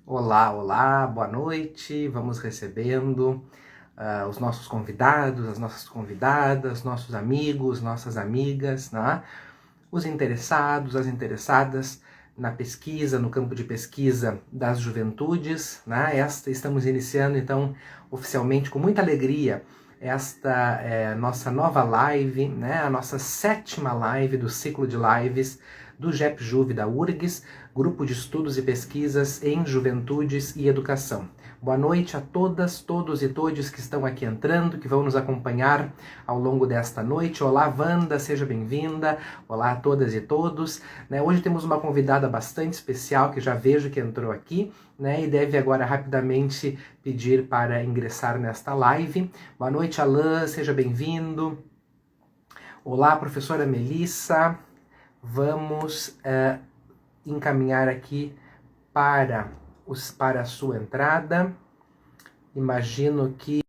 Olá, olá, boa noite. Vamos recebendo os nossos convidados, as nossas convidadas, nossos amigos, nossas amigas, né? Os interessados, as interessadas na pesquisa, no campo de pesquisa das juventudes, né? Estamos iniciando, então, oficialmente, com muita alegria, esta nossa nova live, né? A nossa sétima live do ciclo de lives do GEP-JUVE da URGS, Grupo de Estudos e Pesquisas em Juventudes e Educação. Boa noite a todas, todos e todes que estão aqui entrando, que vão nos acompanhar ao longo desta noite. Olá, Wanda, seja bem-vinda. Olá a todas e todos. Hoje temos uma convidada bastante especial, que já vejo que entrou aqui, e deve agora rapidamente pedir para ingressar nesta live. Boa noite, Alain, seja bem-vindo. Olá, professora Melissa. Vamos encaminhar aqui para a sua entrada. Imagino que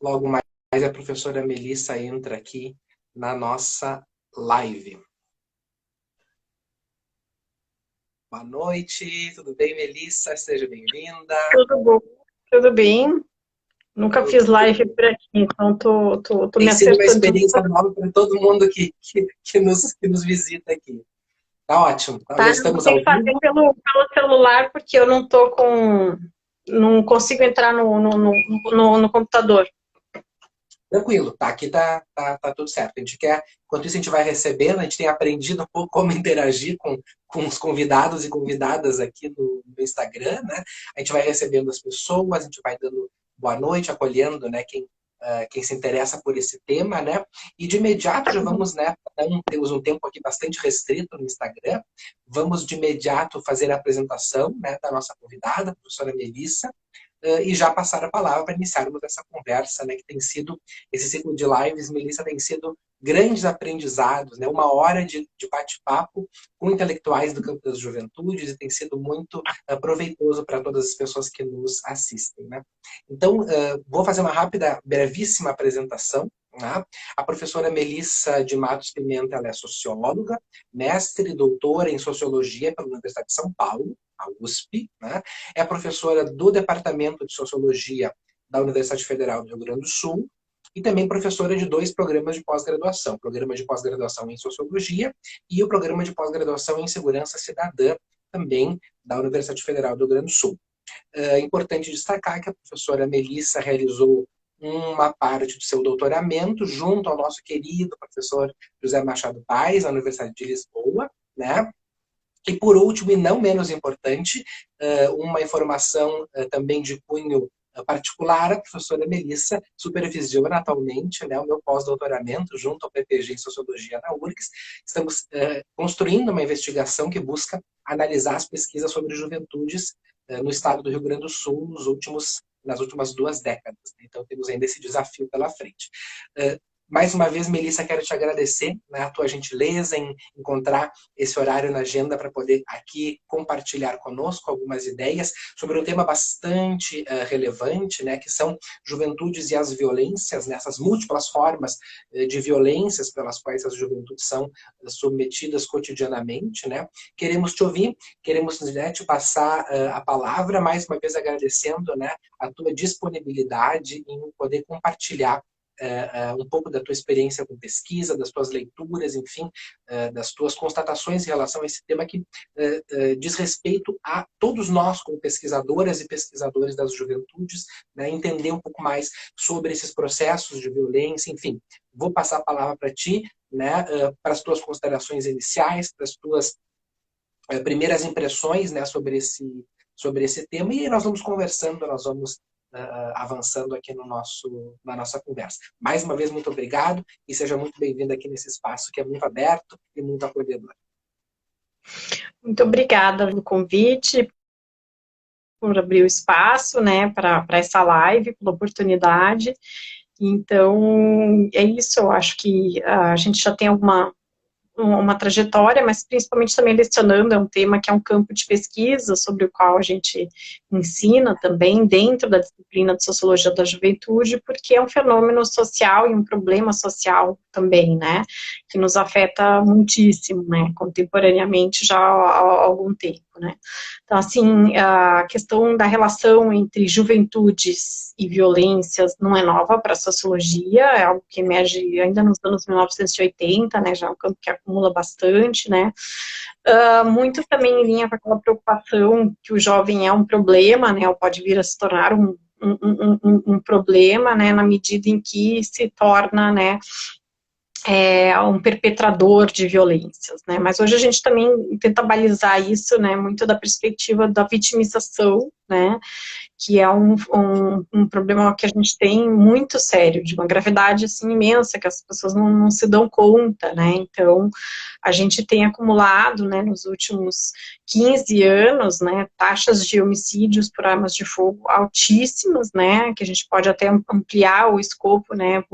logo mais a professora Melissa entra aqui na nossa live. Boa noite, tudo bem, Melissa? Seja bem-vinda. Tudo bom, tudo bem. Nunca fiz live por aqui, então tô Tem me sido uma acertando. experiência nova para todo mundo que nos visita aqui. Tá ótimo. Então, já Tá? Eu vou estamos ter ao que fazer vivo. pelo celular, porque eu não tô com. Não consigo entrar no computador. Tranquilo, tá? Aqui tá tudo certo. A gente quer, enquanto isso, a gente vai recebendo, a gente tem aprendido um pouco como interagir com os convidados e convidadas aqui no Instagram, né? A gente vai recebendo as pessoas, a gente vai dando boa noite, acolhendo, né, quem se interessa por esse tema, né? E de imediato já vamos, né? Temos um tempo aqui bastante restrito no Instagram. Vamos de imediato fazer a apresentação, né, da nossa convidada, a professora Melissa, e já passar a palavra para iniciarmos essa conversa, né, que tem sido, esse ciclo de lives, Melissa, tem sido grandes aprendizados, né, uma hora de bate-papo com intelectuais do campo das juventudes, e tem sido muito proveitoso para todas as pessoas que nos assistem. Né? Então, vou fazer uma rápida, brevíssima apresentação. Né? A professora Melissa de Matos Pimenta, ela é socióloga, mestre e doutora em sociologia pela Universidade de São Paulo, a USP, né? É professora do Departamento de Sociologia da Universidade Federal do Rio Grande do Sul e também professora de 2 programas de pós-graduação, o programa de pós-graduação em Sociologia e o programa de pós-graduação em Segurança Cidadã, também da Universidade Federal do Rio Grande do Sul. É importante destacar que a professora Melissa realizou uma parte do seu doutoramento junto ao nosso querido professor José Machado Paes, na Universidade de Lisboa, né? E por último, e não menos importante, uma informação também de cunho particular, a professora Melissa supervisiona atualmente, né, o meu pós-doutoramento junto ao PPG em Sociologia na URGS. Estamos construindo uma investigação que busca analisar as pesquisas sobre juventudes no estado do Rio Grande do Sul nas últimas 2 décadas. Então, temos ainda esse desafio pela frente. Mais uma vez, Melissa, quero te agradecer, né, a tua gentileza em encontrar esse horário na agenda para poder aqui compartilhar conosco algumas ideias sobre um tema bastante relevante, né, que são juventudes e as violências, né, essas múltiplas formas de violências pelas quais as juventudes são submetidas cotidianamente. Né. Queremos te ouvir, queremos, né, te passar a palavra, mais uma vez agradecendo, né, a tua disponibilidade em poder compartilhar um pouco da tua experiência com pesquisa, das tuas leituras, enfim, das tuas constatações em relação a esse tema que diz respeito a todos nós, como pesquisadoras e pesquisadores das juventudes, né, entender um pouco mais sobre esses processos de violência, enfim. Vou passar a palavra para ti, né, para as tuas considerações iniciais, para as tuas primeiras impressões, né, sobre esse tema, e nós vamos conversando, nós vamos avançando aqui na nossa conversa. Mais uma vez, muito obrigado e seja muito bem-vindo aqui nesse espaço que é muito aberto e muito acolhedor. Muito obrigada pelo convite, por abrir o espaço, né, para essa live, pela oportunidade. Então, é isso, eu acho que a gente já tem uma trajetória, mas principalmente também lecionando, é um tema que é um campo de pesquisa sobre o qual a gente ensina também dentro da disciplina de Sociologia da Juventude, porque é um fenômeno social e um problema social também, né, que nos afeta muitíssimo, né, contemporaneamente já há algum tempo, né. Então, assim, a questão da relação entre juventudes e violências não é nova para a sociologia, é algo que emerge ainda nos anos 1980, né, já é um campo que acumula bastante, né, muito também em linha com aquela preocupação que o jovem é um problema, né, ou pode vir a se tornar um problema, né, na medida em que se torna, né, um perpetrador de violências, né, mas hoje a gente também tenta balizar isso, né, muito da perspectiva da vitimização, né, que é um problema que a gente tem muito sério, de uma gravidade, assim, imensa, que as pessoas não se dão conta, né, então a gente tem acumulado, né, nos últimos 15 anos, né, taxas de homicídios por armas de fogo altíssimas, né, que a gente pode até ampliar o escopo, né,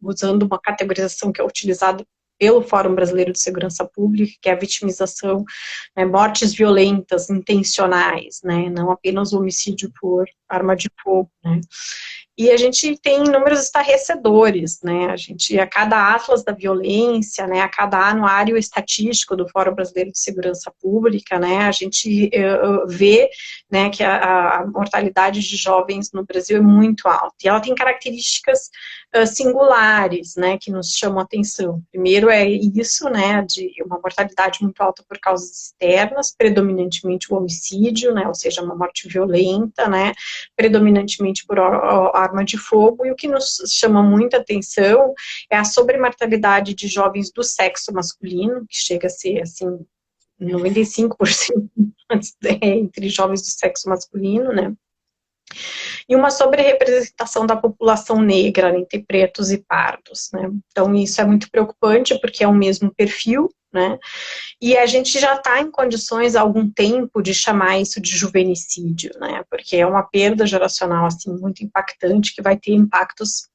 usando uma categorização que é utilizada pelo Fórum Brasileiro de Segurança Pública, que é a vitimização, né, mortes violentas, intencionais, né, não apenas o homicídio por arma de fogo, né. E a gente tem números estarrecedores, né, a cada Atlas da Violência, né, a cada anuário estatístico do Fórum Brasileiro de Segurança Pública, né, a gente vê, né, que a mortalidade de jovens no Brasil é muito alta, e ela tem características singulares, né, que nos chamam a atenção. Primeiro é isso, né, de uma mortalidade muito alta por causas externas, predominantemente o homicídio, né, ou seja, uma morte violenta, né, predominantemente por arma de fogo, e o que nos chama muita atenção é a sobremortalidade de jovens do sexo masculino, que chega a ser, assim, 95% entre jovens do sexo masculino, né, e uma sobre-representação da população negra entre pretos e pardos, né, então isso é muito preocupante, porque é o mesmo perfil, né, e a gente já está em condições há algum tempo de chamar isso de juvenicídio, né, porque é uma perda geracional, assim, muito impactante, que vai ter impactos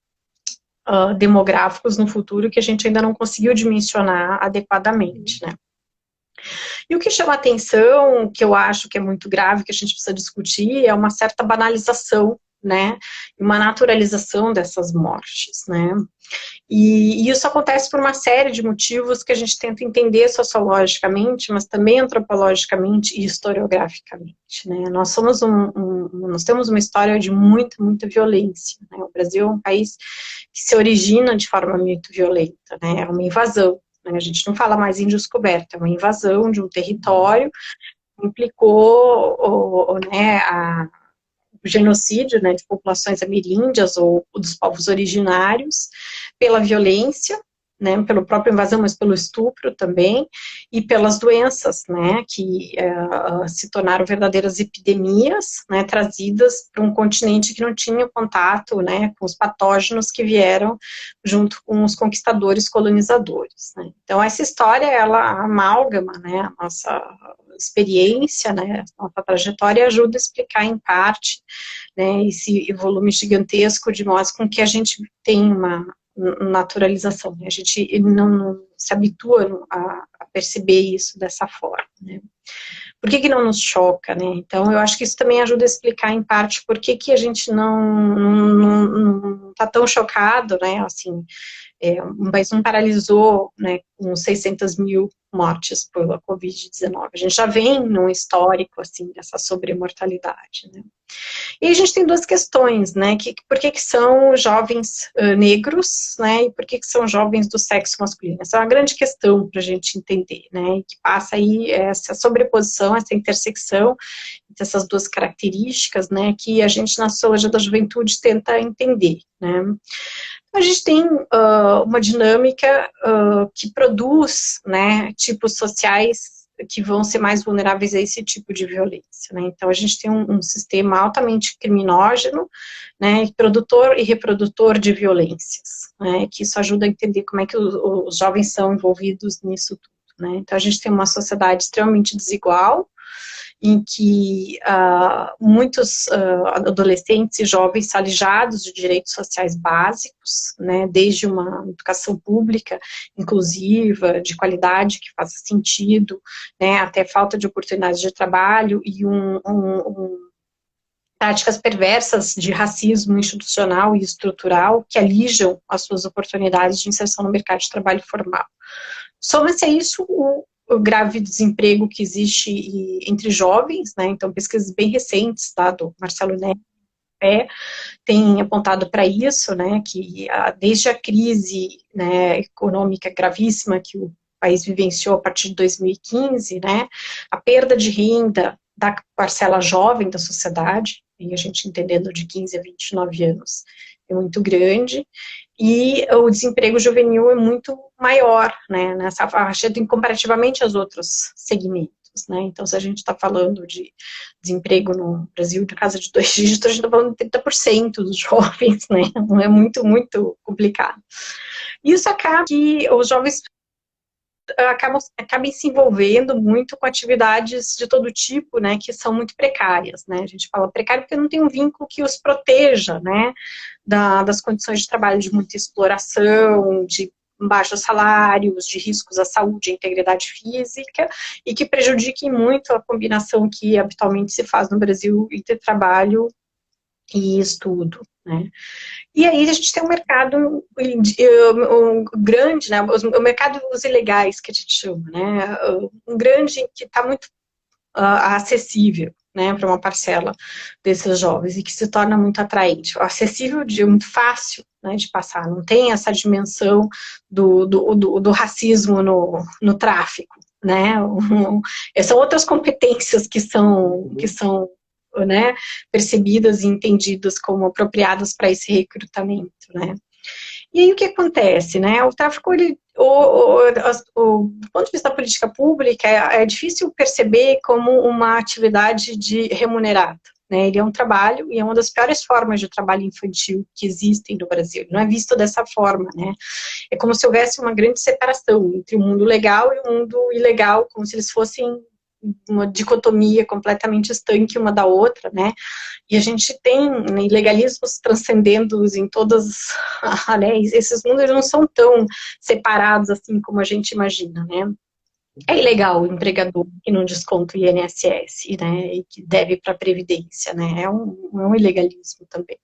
demográficos no futuro que a gente ainda não conseguiu dimensionar adequadamente, né. E o que chama atenção, que eu acho que é muito grave, que a gente precisa discutir, é uma certa banalização, né, uma naturalização dessas mortes, né. E isso acontece por uma série de motivos que a gente tenta entender sociologicamente, mas também antropologicamente e historiograficamente, né. Nós temos uma história de muita violência, né. O Brasil é um país que se origina de forma muito violenta, né, é uma invasão, né, a gente não fala mais em descoberta, é uma invasão de um território que implicou, né, o genocídio, né, de populações ameríndias ou dos povos originários, pela violência, né, pela própria invasão, mas pelo estupro também, e pelas doenças, né, que se tornaram verdadeiras epidemias, né, trazidas para um continente que não tinha contato, né, com os patógenos que vieram junto com os conquistadores colonizadores, né. Então, essa história, ela amálgama, né, a nossa experiência, né, a nossa trajetória, ajuda a explicar em parte, né, esse volume gigantesco de nós com que a gente tem uma naturalização, né? A gente não se habitua a perceber isso dessa forma, né? Por que não nos choca, né? Então, eu acho que isso também ajuda a explicar, em parte, por que a gente não tá tão chocado, né, assim, um país não paralisou, né, com 600 mil mortes pela Covid-19. A gente já vem num histórico, assim, dessa sobremortalidade, né. E a gente tem duas questões, né, por que são jovens negros, né, e por que são jovens do sexo masculino? Essa é uma grande questão para a gente entender, né, e que passa aí essa sobreposição, essa intersecção entre essas duas características, né, que a gente na Sociologia da Juventude tenta entender, né. A gente tem uma dinâmica que produz, né, tipos sociais que vão ser mais vulneráveis a esse tipo de violência, né. Então, a gente tem um sistema altamente criminógeno, né, produtor e reprodutor de violências, né, que isso ajuda a entender como é que os jovens são envolvidos nisso tudo, né. Então, a gente tem uma sociedade extremamente desigual, em que muitos adolescentes e jovens são alijados de direitos sociais básicos, né, desde uma educação pública inclusiva, de qualidade, que faça sentido, né, até falta de oportunidades de trabalho e práticas perversas de racismo institucional e estrutural que alijam as suas oportunidades de inserção no mercado de trabalho formal. Soma-se a isso o grave desemprego que existe entre jovens, né? Então, pesquisas bem recentes, tá, do Marcelo Neto, tem apontado para isso, né, que desde a crise, né, econômica gravíssima que o país vivenciou a partir de 2015, né, a perda de renda da parcela jovem da sociedade, e a gente entendendo de 15 a 29 anos, é muito grande, e o desemprego juvenil é muito maior, né, nessa faixa, comparativamente aos outros segmentos. Né? Então, se a gente está falando de desemprego no Brasil de casa de 2 dígitos, a gente está falando de 30% dos jovens, né? Não é muito, muito complicado. Isso acaba que os jovens acabam se envolvendo muito com atividades de todo tipo, né, que são muito precárias, né, a gente fala precário porque não tem um vínculo que os proteja, né, das condições de trabalho de muita exploração, de baixos salários, de riscos à saúde e integridade física, e que prejudiquem muito a combinação que habitualmente se faz no Brasil entre trabalho e estudo, né. E aí a gente tem um mercado grande, né, o mercado dos ilegais, que a gente chama, né, um grande que está muito acessível, né, para uma parcela desses jovens e que se torna muito atraente, acessível, muito fácil, né, de passar, não tem essa dimensão do racismo no tráfico, né, são outras competências que são né, percebidas e entendidas como apropriadas para esse recrutamento, né. E aí o que acontece, né, o tráfico, do ponto de vista da política pública, é difícil perceber como uma atividade remunerada, né, ele é um trabalho e é uma das piores formas de trabalho infantil que existem no Brasil, não é visto dessa forma, né, é como se houvesse uma grande separação entre o mundo legal e o mundo ilegal, como se eles fossem uma dicotomia completamente estanque uma da outra, né, e a gente tem, né, ilegalismos transcendendo em todas, né, esses mundos não são tão separados assim como a gente imagina, né. É ilegal o empregador que não desconta o INSS, né, e que deve para a Previdência, né, é um ilegalismo também.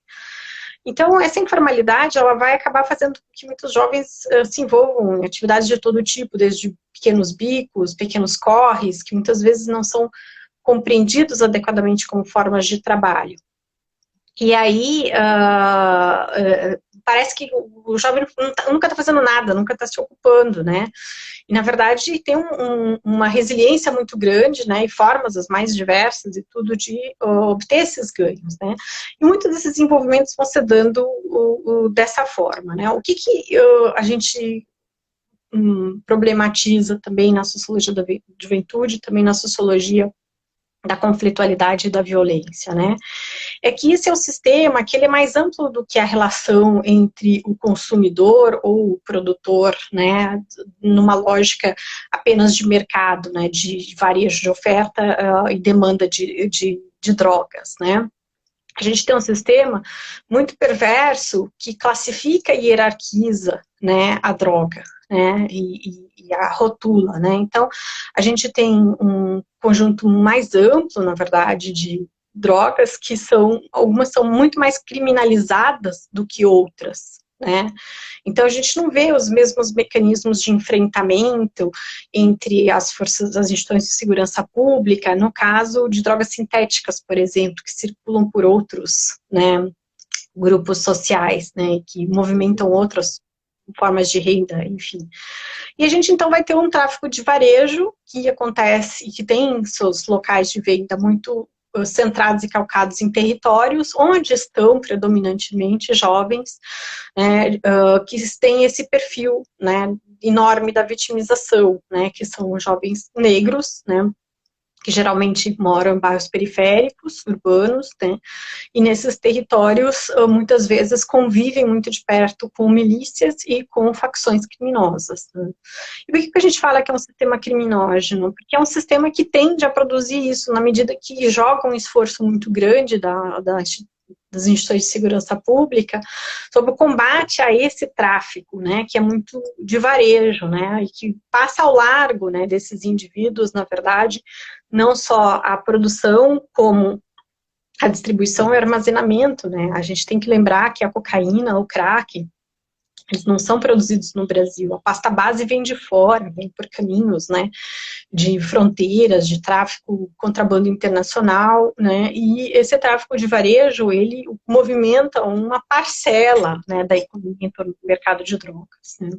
Então, essa informalidade, ela vai acabar fazendo com que muitos jovens se envolvam em atividades de todo tipo, desde pequenos bicos, pequenos corres, que muitas vezes não são compreendidos adequadamente como formas de trabalho. E aí, parece que o jovem nunca está fazendo nada, nunca está se ocupando, né? E, na verdade, tem uma resiliência muito grande, né? E formas as mais diversas e tudo de obter esses ganhos, né? E muitos desses desenvolvimentos vão se dando dessa forma, né? O que a gente problematiza também na sociologia da juventude, também na sociologia da conflitualidade e da violência, né? É que esse é um sistema que ele é mais amplo do que a relação entre o consumidor ou o produtor, né, numa lógica apenas de mercado, né, de varejo de oferta e demanda de drogas, né. A gente tem um sistema muito perverso que classifica e hierarquiza, né, a droga, né, e a rotula, né. Então, a gente tem um conjunto mais amplo, na verdade, de drogas que algumas são muito mais criminalizadas do que outras, né. Então, a gente não vê os mesmos mecanismos de enfrentamento entre as instituições de segurança pública, no caso de drogas sintéticas, por exemplo, que circulam por outros, né, grupos sociais, né, que movimentam outras formas de renda, enfim. E a gente, então, vai ter um tráfico de varejo que acontece e que tem seus locais de venda muito centrados e calcados em territórios onde estão predominantemente jovens, né, que têm esse perfil, né, enorme da vitimização, né, que são jovens negros, né, que geralmente moram em bairros periféricos, urbanos, né, e nesses territórios muitas vezes convivem muito de perto com milícias e com facções criminosas, né. E por que a gente fala que é um sistema criminógeno? Porque é um sistema que tende a produzir isso na medida que joga um esforço muito grande das instituições de segurança pública sobre o combate a esse tráfico, né, que é muito de varejo, né, e que passa ao largo, né, desses indivíduos, na verdade, não só a produção, como a distribuição e armazenamento, né? A gente tem que lembrar que a cocaína, o crack, eles não são produzidos no Brasil. A pasta base vem de fora, vem por caminhos, né, de fronteiras, de tráfico, contrabando internacional, né, e esse tráfico de varejo, ele movimenta uma parcela, né, da economia em torno do mercado de drogas, né.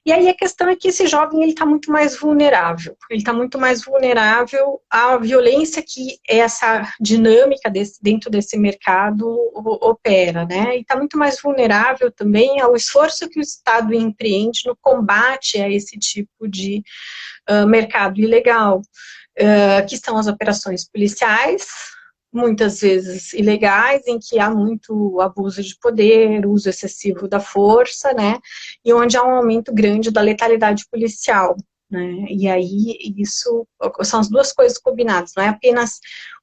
E aí a questão é que esse jovem ele está muito mais vulnerável. Ele está muito mais vulnerável à violência que essa dinâmica dentro desse mercado opera, né? E está muito mais vulnerável também ao esforço que o Estado empreende no combate a esse tipo de mercado ilegal, que são as operações policiais, muitas vezes ilegais, em que há muito abuso de poder, uso excessivo da força, né, e onde há um aumento grande da letalidade policial, né, e aí isso são as duas coisas combinadas, não é apenas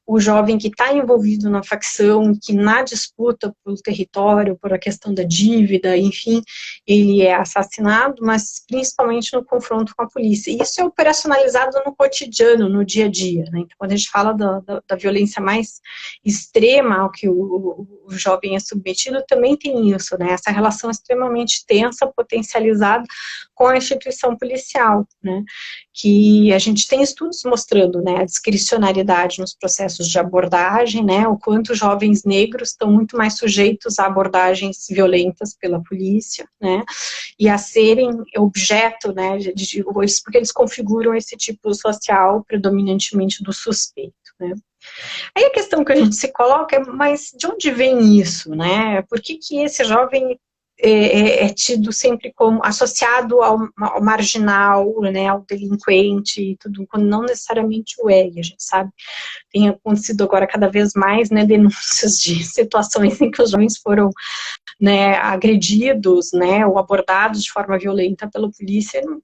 o jovem que está envolvido na facção, que na disputa pelo território, por a questão da dívida, enfim, ele é assassinado, mas principalmente no confronto com a polícia. E isso é operacionalizado no cotidiano, no dia a dia, né? Então, quando a gente fala da violência mais extrema ao que o jovem é submetido, também tem isso, né? Essa relação extremamente tensa, potencializada com a instituição policial, né? Que a gente tem estudos mostrando, né, a discricionariedade nos processos de abordagem, né, o quanto jovens negros estão muito mais sujeitos a abordagens violentas pela polícia, né, e a serem objeto, né, porque eles configuram esse tipo social predominantemente do suspeito, né. Aí a questão que a gente se coloca é, mas de onde vem isso, né? Por que que esse jovem é tido sempre como associado ao marginal, né, ao delinquente e tudo, quando não necessariamente o é, e a gente sabe, tem acontecido agora cada vez mais, né, denúncias de situações em que os jovens foram, né, agredidos, né, ou abordados de forma violenta pela polícia, não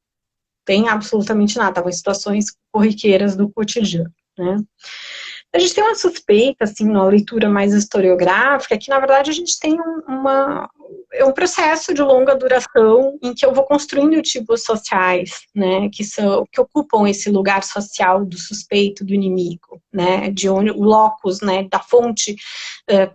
tem absolutamente nada, são situações corriqueiras do cotidiano, né. A gente tem uma suspeita, assim, na leitura mais historiográfica, que na verdade a gente tem é um processo de longa duração em que eu vou construindo tipos sociais, né, que ocupam esse lugar social do suspeito, do inimigo, né, de onde o locus, né, da fonte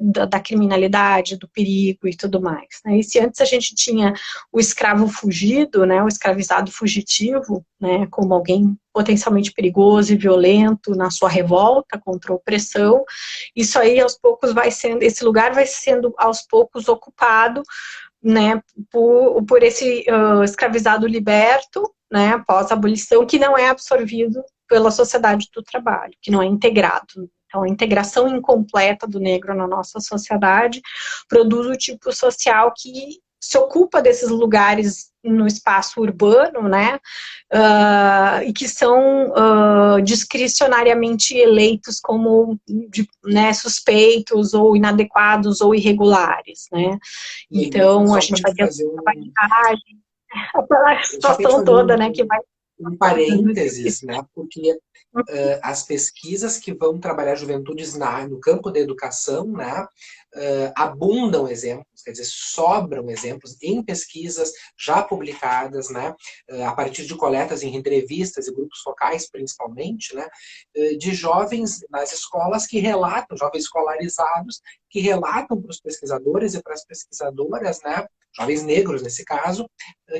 da criminalidade, do perigo e tudo mais, né. E se antes a gente tinha o escravo fugido, né, o escravizado fugitivo, né, como alguém potencialmente perigoso e violento na sua revolta contra a opressão, isso aí aos poucos esse lugar vai sendo aos poucos ocupado, né, por esse escravizado liberto, né, após a abolição, que não é absorvido pela sociedade do trabalho, que não é integrado. Então, a integração incompleta do negro na nossa sociedade produz o tipo social que se ocupa desses lugares no espaço urbano, né, e que são discricionariamente eleitos como né, suspeitos ou inadequados ou irregulares, né. Então, a gente vai ter aquela situação toda, né, que vai... Um parênteses, né, porque as pesquisas que vão trabalhar juventudes no campo da educação, né, abundam exemplos, quer dizer, sobram exemplos em pesquisas já publicadas, né, a partir de coletas em entrevistas e grupos focais, principalmente, né, de jovens nas escolas que relatam, jovens escolarizados, que relatam para os pesquisadores e para as pesquisadoras, né, jovens negros nesse caso,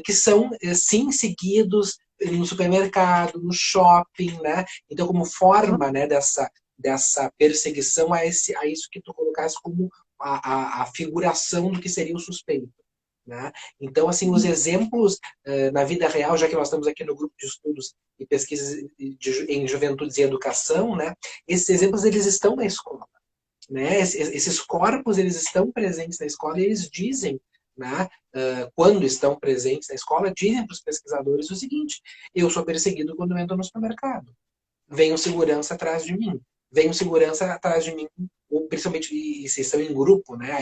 que são, sim, seguidos no supermercado, no shopping, né? Então, como forma, né, dessa perseguição a isso que tu colocaste como a figuração do que seria o suspeito. Né? Então, assim, os exemplos na vida real, já que nós estamos aqui no grupo de estudos e pesquisas em juventudes e educação, né? Esses exemplos, eles estão na escola. Né? Esses corpos, eles estão presentes na escola e eles dizem, né, quando estão presentes na escola, dizem para os pesquisadores o seguinte: eu sou perseguido quando entro no supermercado. Vem um segurança atrás de mim. Vem um segurança atrás de mim, ou principalmente, e se estão em grupo, né?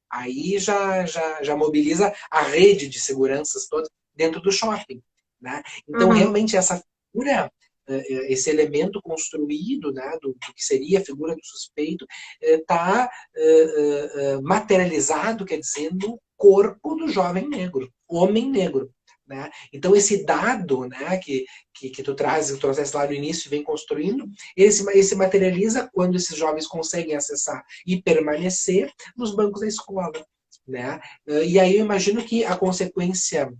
Aí já mobiliza a rede de seguranças todas dentro do shopping. Né? Então, realmente, essa figura, esse elemento construído, né, do que seria a figura do suspeito, está materializado, quer dizer, no corpo do jovem negro, homem negro. né? Então, esse dado, né, que tu trouxeste lá no início e vem construindo, ele se materializa quando esses jovens conseguem acessar e permanecer nos bancos da escola, né? E aí eu imagino que a consequência,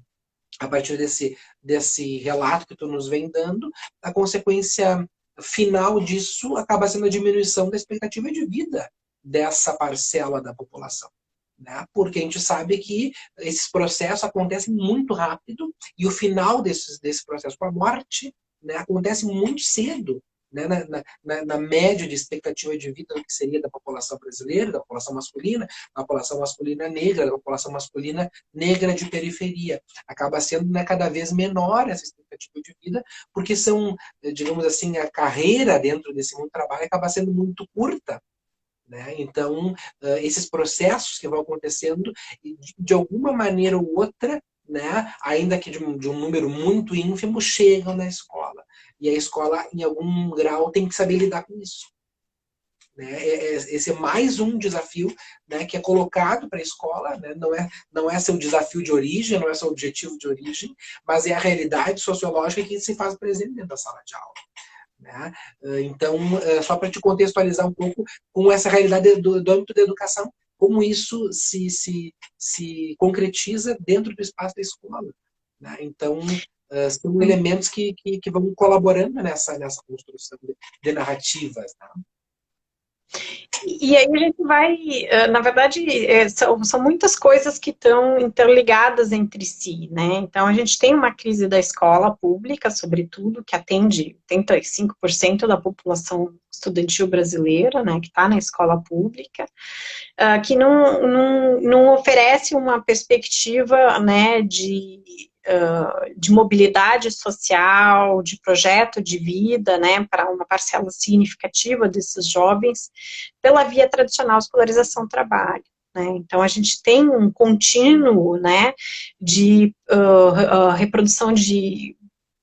a partir desse relato que tu nos vem dando, a consequência final disso acaba sendo a diminuição da expectativa de vida dessa parcela da população, né? Porque a gente sabe que esses processos acontecem muito rápido e o final desse processo com a morte, né, acontece muito cedo, né, na média de expectativa de vida que seria da população brasileira, da população masculina negra, da população masculina negra de periferia. Acaba sendo, né, cada vez menor essa expectativa de vida, porque são, digamos assim, a carreira dentro desse mundo do trabalho acaba sendo muito curta, né? Então, esses processos que vão acontecendo, de alguma maneira ou outra, né, ainda que de um número muito ínfimo, chegam na escola. E a escola, em algum grau, tem que saber lidar com isso. Né? Esse é mais um desafio, né, que é colocado para a escola, né? Não é seu desafio de origem, não é seu objetivo de origem, mas é a realidade sociológica que se faz presente dentro da sala de aula. Né? Então, só para te contextualizar um pouco com essa realidade do âmbito da educação, como isso se concretiza dentro do espaço da escola. Né? Então, são elementos que vão colaborando nessa construção de narrativas. Né? E aí a gente vai, na verdade, são muitas coisas que estão interligadas entre si, né? Então a gente tem uma crise da escola pública, sobretudo, que atende 85% da população estudantil brasileira, né, que está na escola pública, que não oferece uma perspectiva, né, de mobilidade social, de projeto de vida, né, para uma parcela significativa desses jovens, pela via tradicional escolarização trabalho. Né? Então, a gente tem um contínuo, né, de reprodução de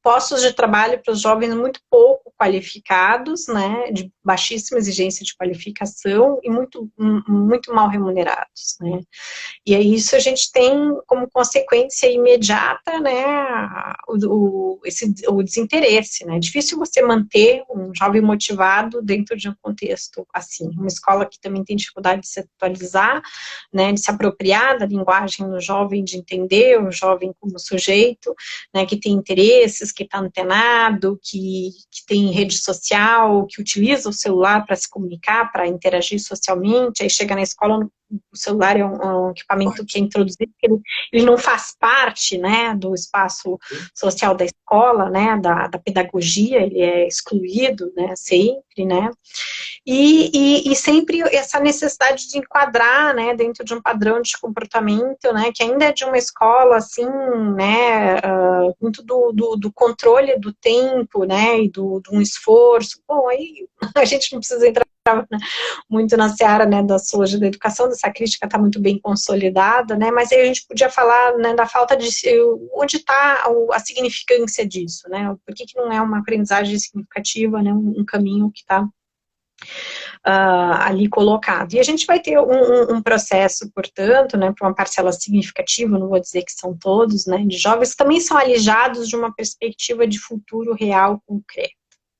postos de trabalho para os jovens muito pouco qualificados, né, de baixíssima exigência de qualificação e muito mal remunerados, né. E aí isso a gente tem como consequência imediata, né, o desinteresse, né. É difícil você manter um jovem motivado dentro de um contexto assim. Uma escola que também tem dificuldade de se atualizar, né, de se apropriar da linguagem do jovem, de entender o jovem como sujeito, né, que tem interesses, que está antenado, que tem rede social, que utiliza o celular para se comunicar, para interagir socialmente, aí chega na escola, o celular é um equipamento que é introduzido, ele não faz parte, né, do espaço social da escola, né, da pedagogia, ele é excluído, né, sempre, né, e sempre essa necessidade de enquadrar, né, dentro de um padrão de comportamento, né, que ainda é de uma escola, assim, né, muito do controle do tempo, né, e de um esforço. Bom, aí a gente não precisa entrar muito na seara, né, da sociologia da educação, dessa crítica está muito bem consolidada, né, mas aí a gente podia falar, né, da falta de onde está a significância disso, né, por que não é uma aprendizagem significativa, né, um caminho que está ali colocado. E a gente vai ter um processo, portanto, né, para uma parcela significativa, não vou dizer que são todos, né, de jovens que também são alijados de uma perspectiva de futuro real concreto.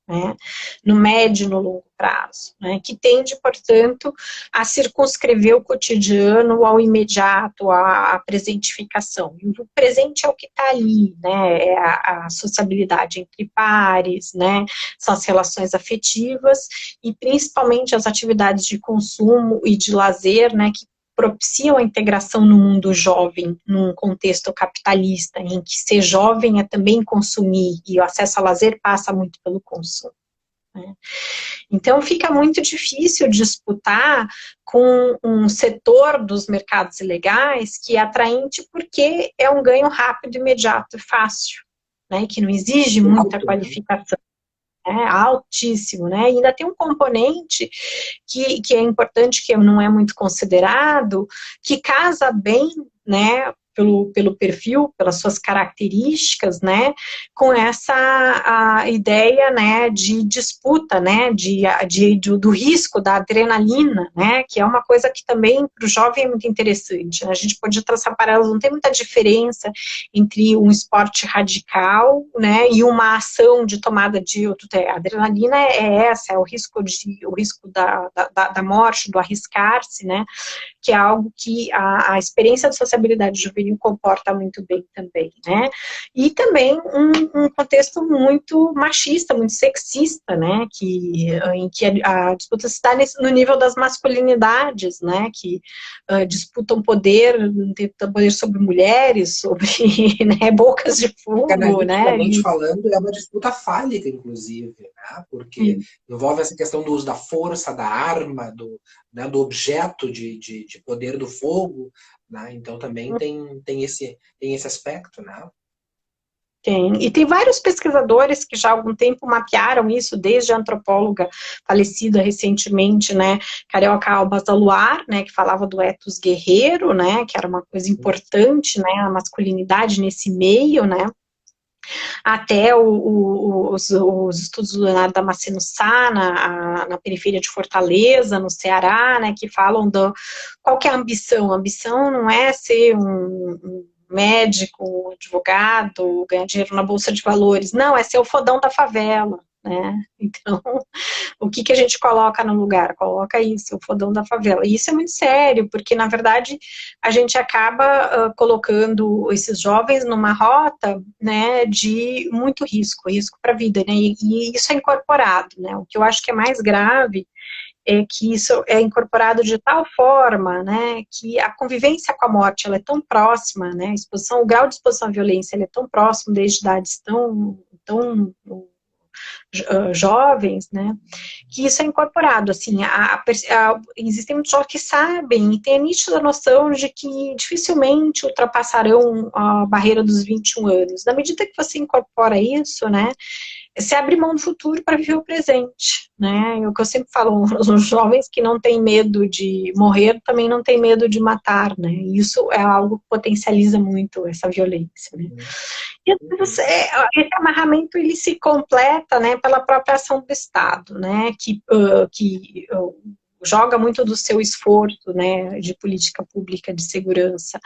Né, no médio e no longo prazo, né, que tende, portanto, a circunscrever o cotidiano ao imediato, à presentificação. E o presente é o que está ali, né, é a sociabilidade entre pares, né, são as relações afetivas e principalmente as atividades de consumo e de lazer, né, que propiciam a integração no mundo jovem, num contexto capitalista, em que ser jovem é também consumir, e o acesso ao lazer passa muito pelo consumo. Né? Então, fica muito difícil disputar com um setor dos mercados ilegais que é atraente porque é um ganho rápido, imediato e fácil, né? Que não exige muita qualificação. Altíssimo, né? E ainda tem um componente que é importante, que não é muito considerado, que casa bem, né, pelo perfil, pelas suas características, né, com essa a ideia, né, de disputa, né, do risco, da adrenalina, né, que é uma coisa que também para o jovem é muito interessante, né? A gente pode traçar paralelos, não tem muita diferença entre um esporte radical, né, e uma ação de tomada de outro. A adrenalina é essa, é o risco da morte, do arriscar-se, né, que é algo que a experiência de sociabilidade juvenil comporta muito bem também, né? E também um contexto muito machista, muito sexista, né? Em que a disputa se dá no nível das masculinidades, né? Que disputam poder sobre mulheres, sobre né, bocas de fogo, né? Psicanaliticamente falando, é uma disputa fálica, inclusive, né? Porque envolve essa questão do uso da força, da arma, né, do objeto de poder do fogo, né? Então também tem esse aspecto, né? Tem. E tem vários pesquisadores que já há algum tempo mapearam isso, desde a antropóloga falecida recentemente, né, Carioca Albas Aluar, né, que falava do ethos guerreiro, né, que era uma coisa importante, né, a masculinidade nesse meio, né, até os estudos do Leonardo Damasceno Sá, na periferia de Fortaleza, no Ceará, né, que falam qual que é a ambição. A ambição não é ser um médico, um advogado, ganhar dinheiro na Bolsa de Valores, não, é ser o fodão da favela, né, então, o que a gente coloca no lugar? Coloca isso, o fodão da favela. E isso é muito sério, porque, na verdade, a gente acaba colocando esses jovens numa rota, né, de muito risco para a vida, né, e isso é incorporado, né, o que eu acho que é mais grave é que isso é incorporado de tal forma, né, que a convivência com a morte, ela é tão próxima, né, o grau de exposição à violência, ele é tão próximo desde idades tão jovens, né, que isso é incorporado, assim, existem muitos jovens que sabem e têm a nítida noção de que dificilmente ultrapassarão a barreira dos 21 anos. Na medida que você incorpora isso, né, você abre mão do futuro para viver o presente, né? É o que eu sempre falo, os jovens que não têm medo de morrer também não têm medo de matar, né? E isso é algo que potencializa muito essa violência, né? E esse amarramento ele se completa, né, pela própria ação do Estado, né? Que joga muito do seu esforço, né, de política pública de segurança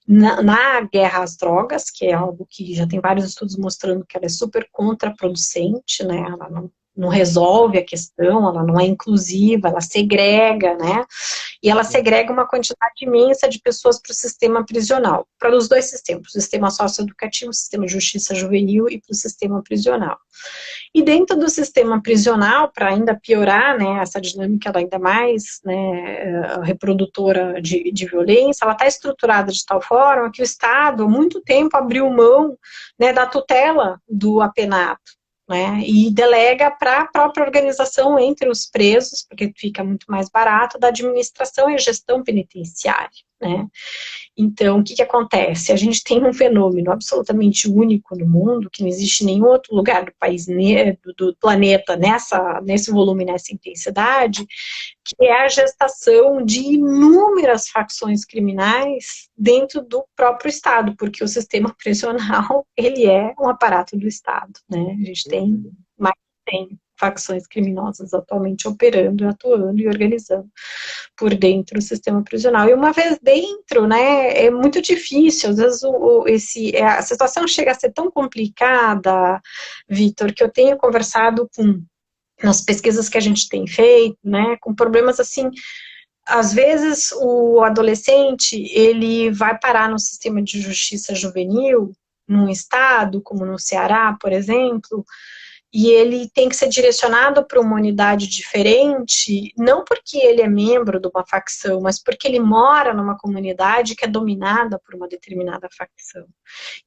na guerra às drogas, que é algo que já tem vários estudos mostrando que ela é super contraproducente, né, ela não resolve a questão, ela não é inclusiva, ela segrega, né, e ela segrega uma quantidade imensa de pessoas para o sistema prisional, para os dois sistemas, o sistema socioeducativo, o sistema de justiça juvenil e para o sistema prisional. E dentro do sistema prisional, para ainda piorar, né, essa dinâmica ela ainda mais, né, reprodutora de violência, ela está estruturada de tal forma que o Estado, há muito tempo, abriu mão, né, da tutela do apenado, né, e delega para a própria organização entre os presos, porque fica muito mais barato, da administração e gestão penitenciária, né. Então, o que acontece? A gente tem um fenômeno absolutamente único no mundo, que não existe em nenhum outro lugar do país, do planeta, nesse volume, nessa intensidade, que é a gestação de inúmeras facções criminais dentro do próprio Estado, porque o sistema prisional, ele é um aparato do Estado, né? A gente tem mais de 100 facções criminosas atualmente operando, atuando e organizando por dentro do sistema prisional. E uma vez dentro, né, é muito difícil, às vezes a situação chega a ser tão complicada, Vitor, que eu tenho conversado nas pesquisas que a gente tem feito, né, com problemas assim, às vezes o adolescente, ele vai parar no sistema de justiça juvenil, num estado, como no Ceará, por exemplo, e ele tem que ser direcionado para uma unidade diferente, não porque ele é membro de uma facção, mas porque ele mora numa comunidade que é dominada por uma determinada facção.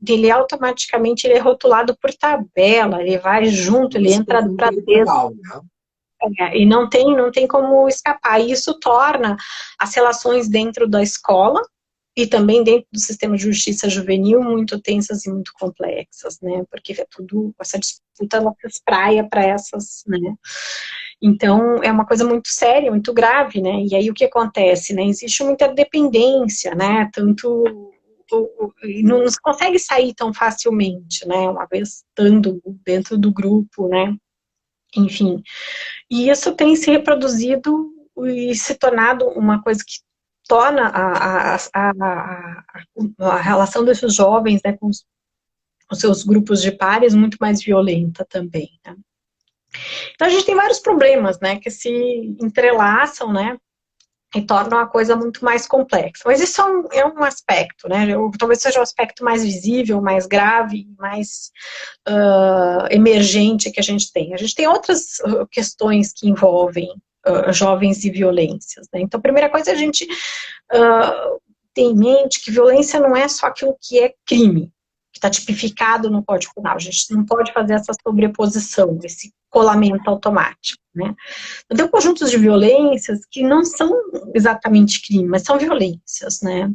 Então, ele automaticamente ele é rotulado por tabela, ele vai junto, ele entra para dentro. E não tem como escapar. E isso torna as relações dentro da escola e também dentro do sistema de justiça juvenil muito tensas e muito complexas, né, porque é tudo, essa disputa, ela se espraia para essas, né, então é uma coisa muito séria, muito grave, né, e aí o que acontece, né, existe muita dependência, né, tanto e não se consegue sair tão facilmente, né? Uma vez estando dentro do grupo, né? Enfim, e isso tem se reproduzido e se tornado uma coisa que torna a relação desses jovens, né, com os seus grupos de pares muito mais violenta também, né? Então a gente tem vários problemas, né, que se entrelaçam, né, e tornam a coisa muito mais complexa. Mas isso é um aspecto, né? Talvez seja o aspecto mais visível, mais grave, mais emergente que a gente tem. A gente tem outras questões que envolvem jovens e violências, né? Então, a primeira coisa é a gente ter em mente que violência não é só aquilo que é crime, que está tipificado no Código Penal. A gente não pode fazer essa sobreposição, esse colamento automático, né? Então, tem conjuntos de violências que não são exatamente crime, mas são violências, né?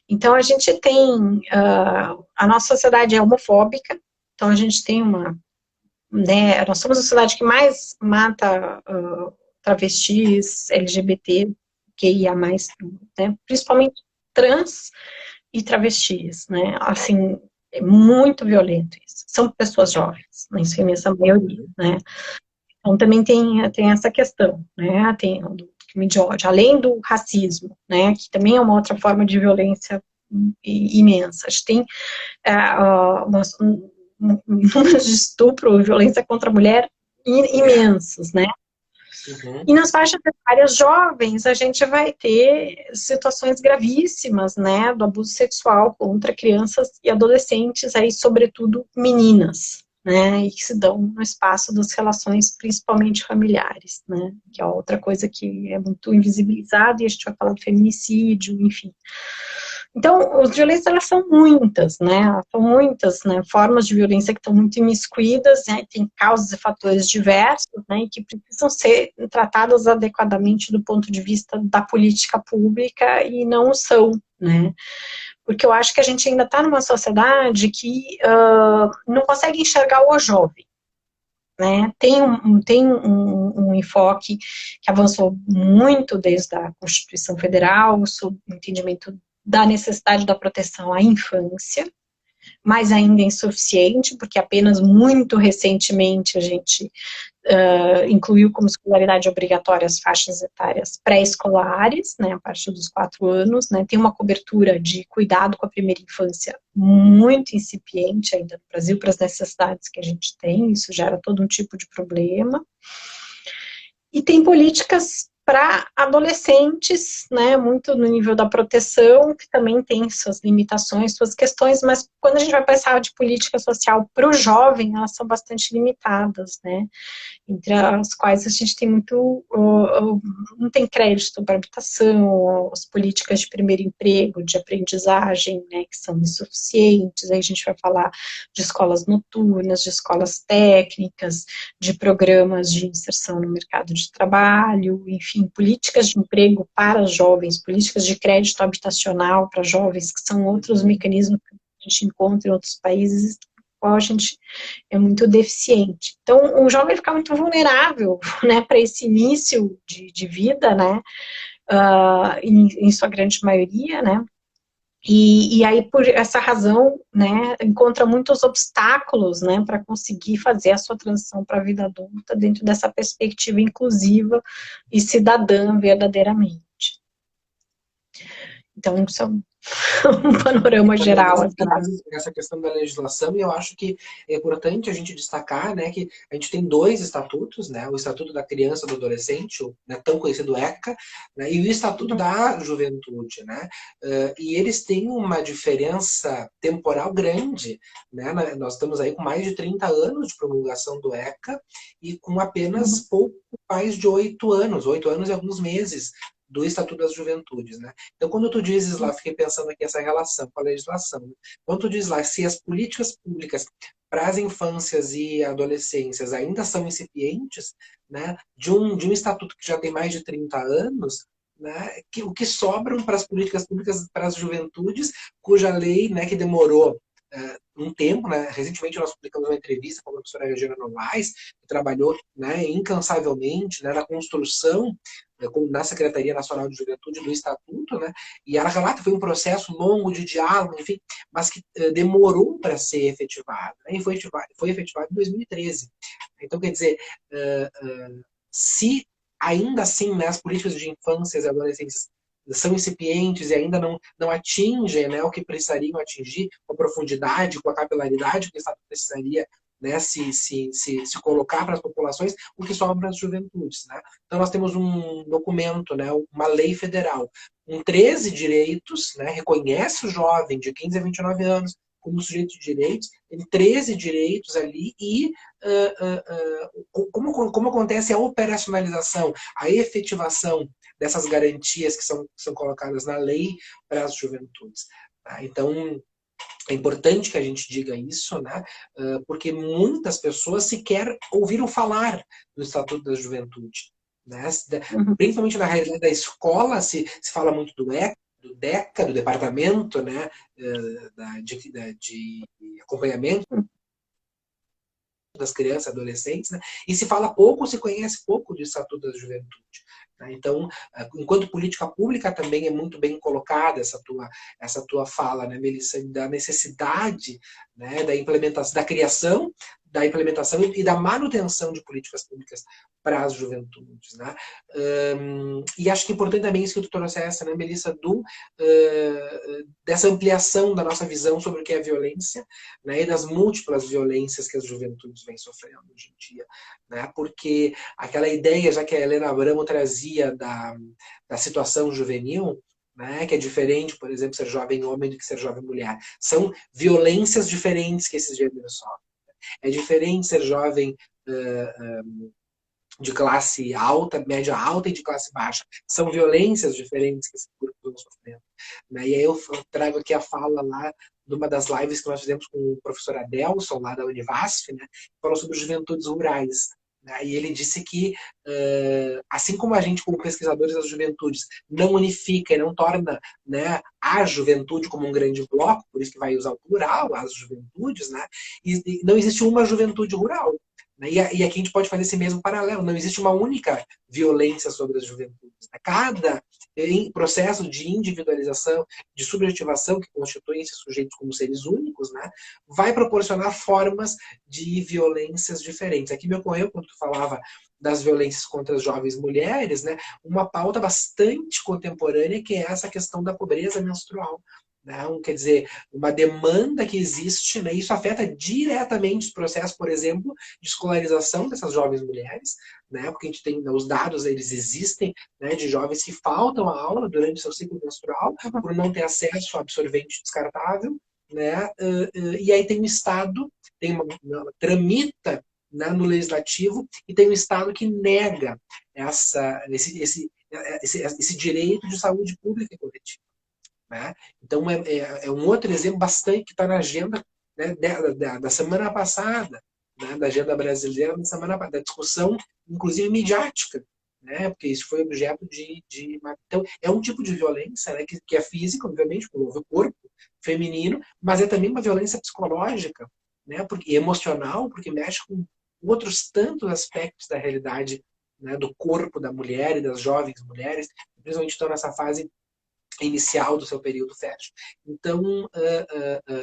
Então, a gente tem... a nossa sociedade é homofóbica, então a gente tem uma... Né, nós somos a sociedade que mais mata travestis, LGBT, QIA+, né, principalmente trans e travestis, né? Assim, é muito violento isso. São pessoas jovens, na sua imensa maioria, né? Então também tem essa questão, né? Tem o crime de ódio, além do racismo, né? Que também é uma outra forma de violência imensa. A gente tem números de estupro e violência contra a mulher imensos, né? Uhum. E nas faixas etárias jovens, a gente vai ter situações gravíssimas, né, do abuso sexual contra crianças e adolescentes, aí, sobretudo, meninas, né, e que se dão no espaço das relações, principalmente familiares, né, que é outra coisa que é muito invisibilizada, e a gente vai falar do feminicídio, enfim. Então, as violências, elas são muitas, né, formas de violência que estão muito imiscuídas, né, tem causas e fatores diversos, né, e que precisam ser tratadas adequadamente do ponto de vista da política pública e não são, né, porque eu acho que a gente ainda está numa sociedade que não consegue enxergar o jovem, né, tem um enfoque que avançou muito desde a Constituição Federal, sobre o entendimento da necessidade da proteção à infância, mas ainda insuficiente, porque apenas muito recentemente a gente incluiu como escolaridade obrigatória as faixas etárias pré-escolares, né, a partir dos 4 anos, né, tem uma cobertura de cuidado com a primeira infância muito incipiente ainda no Brasil, para as necessidades que a gente tem, isso gera todo um tipo de problema. E tem políticas para adolescentes, né, muito no nível da proteção, que também tem suas limitações, suas questões, mas quando a gente vai pensar de política social para o jovem, elas são bastante limitadas, né, entre as quais a gente tem muito, não tem crédito para habitação, as políticas de primeiro emprego, de aprendizagem, né, que são insuficientes, aí a gente vai falar de escolas noturnas, de escolas técnicas, de programas de inserção no mercado de trabalho, enfim, políticas de emprego para jovens, políticas de crédito habitacional para jovens, que são outros mecanismos que a gente encontra em outros países, qual a gente é muito deficiente. Então, o jovem fica muito vulnerável, né, para esse início de vida, né, em sua grande maioria, né, e aí, por essa razão, né, encontra muitos obstáculos, né, para conseguir fazer a sua transição para a vida adulta dentro dessa perspectiva inclusiva e cidadã verdadeiramente. Então, isso é um panorama geral. Essa questão da legislação, e eu acho que é importante a gente destacar, né, que a gente tem 2 estatutos, né, o Estatuto da Criança e do Adolescente, o, né, tão conhecido ECA, né, e o Estatuto da Juventude, né, e eles têm uma diferença temporal grande, né, nós estamos aí com mais de 30 anos de promulgação do ECA e com apenas pouco mais de 8 anos e alguns meses do Estatuto das Juventudes, né? Então, quando tu dizes lá, fiquei pensando aqui essa relação com a legislação, né? Quando tu dizes lá, se as políticas públicas para as infâncias e adolescências ainda são incipientes, né, de um estatuto que já tem mais de 30 anos, né, o que sobram para as políticas públicas para as juventudes, cuja lei, né, que demorou um tempo, né? Recentemente nós publicamos uma entrevista com a professora Regina Novaes, que trabalhou, né, incansavelmente, né, na construção na Secretaria Nacional de Juventude do Estatuto, né? E ela relata que foi um processo longo de diálogo, enfim, mas que demorou para ser efetivado, né? E foi efetivado em 2013. Então, quer dizer, se ainda assim, né, as políticas de infância e adolescência são incipientes e ainda não atingem, né, o que precisariam atingir com a profundidade, com a capilaridade que o Estado precisaria, né, se colocar para as populações, o que sobra para as juventudes. Né? Então, nós temos um documento, né, uma lei federal, com 13 direitos, né, reconhece o jovem de 15 a 29 anos como sujeito de direitos, tem 13 direitos ali e como acontece a operacionalização, a efetivação dessas garantias que são colocadas na lei para as juventudes. Tá? Então, é importante que a gente diga isso, né? Porque muitas pessoas sequer ouviram falar do Estatuto da Juventude. Né? Principalmente na realidade da escola, se fala muito do DECA, do Departamento, né? de acompanhamento das crianças e adolescentes, né? E se fala pouco, se conhece pouco do Estatuto da Juventude. Né? Então, enquanto política pública também é muito bem colocada essa tua fala, né, Melissa, da necessidade, né, da implementação, da criação, da implementação e da manutenção de políticas públicas para as juventudes. Né? E acho que é importante também isso que tu trouxeste, né, Melissa, dessa ampliação da nossa visão sobre o que é violência, né, e das múltiplas violências que as juventudes vêm sofrendo hoje em dia. Né? Porque aquela ideia, já que a Helena Abramo trazia da situação juvenil, né, que é diferente, por exemplo, ser jovem homem do que ser jovem mulher. São violências diferentes que esses gêneros sofrem. É diferente ser jovem de classe alta, média alta e de classe baixa. São violências diferentes que esse grupo vão sofrendo. Né? E aí eu trago aqui a fala lá de uma das lives que nós fizemos com o professor Adelson, lá da Univasf, né? Falou sobre juventudes rurais. Né? E ele disse que, assim como a gente, como pesquisadores das juventudes, não unifica e não torna, né, a juventude como um grande bloco, por isso que vai usar o plural, as juventudes, né? E não existe uma juventude rural. E aqui a gente pode fazer esse mesmo paralelo. Não existe uma única violência sobre as juventudes. Cada processo de individualização, de subjetivação que constitui esses sujeitos como seres únicos, né, vai proporcionar formas de violências diferentes. Aqui me ocorreu, quando tu falava das violências contra as jovens mulheres, né, uma pauta bastante contemporânea, que é essa questão da pobreza menstrual. Não, quer dizer, uma demanda que existe, né? Isso afeta diretamente os processos, por exemplo, de escolarização dessas jovens mulheres, né? Porque a gente tem, os dados, eles existem, né, de jovens que faltam à aula durante seu ciclo menstrual por não ter acesso a absorvente descartável, né? E aí tem um Estado, tramita, né, no legislativo, e tem um Estado que nega esse direito de saúde pública e coletiva. Né? Então, é um outro exemplo bastante que está na agenda, né, da semana passada, né, da agenda brasileira, da discussão, inclusive midiática, né, porque isso foi objeto de. Então, é um tipo de violência, né, que é física, obviamente, com o corpo feminino, mas é também uma violência psicológica, né, e emocional, porque mexe com outros tantos aspectos da realidade, né, do corpo da mulher e das jovens mulheres, principalmente estão nessa fase inicial do seu período fértil. Então,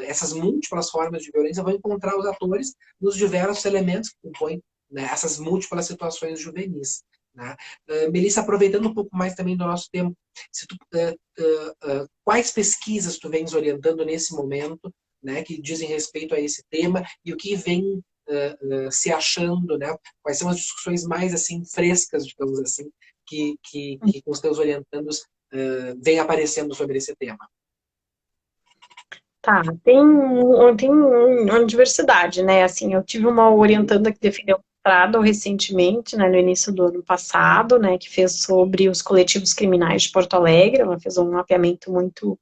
essas múltiplas formas de violência vão encontrar os atores nos diversos elementos que compõem, né, essas múltiplas situações juvenis. Né? Melissa, aproveitando um pouco mais também do nosso tempo, quais pesquisas tu vens orientando nesse momento, né, que dizem respeito a esse tema e o que vem se achando, né? Quais são as discussões mais assim frescas, digamos assim, que com os teus orientandos vem aparecendo sobre esse tema? Tá, tem uma diversidade, né? Assim, eu tive uma orientanda que defendeu um mestrado recentemente, né, no início do ano passado, né, que fez sobre os coletivos criminais de Porto Alegre. Ela fez um mapeamento muito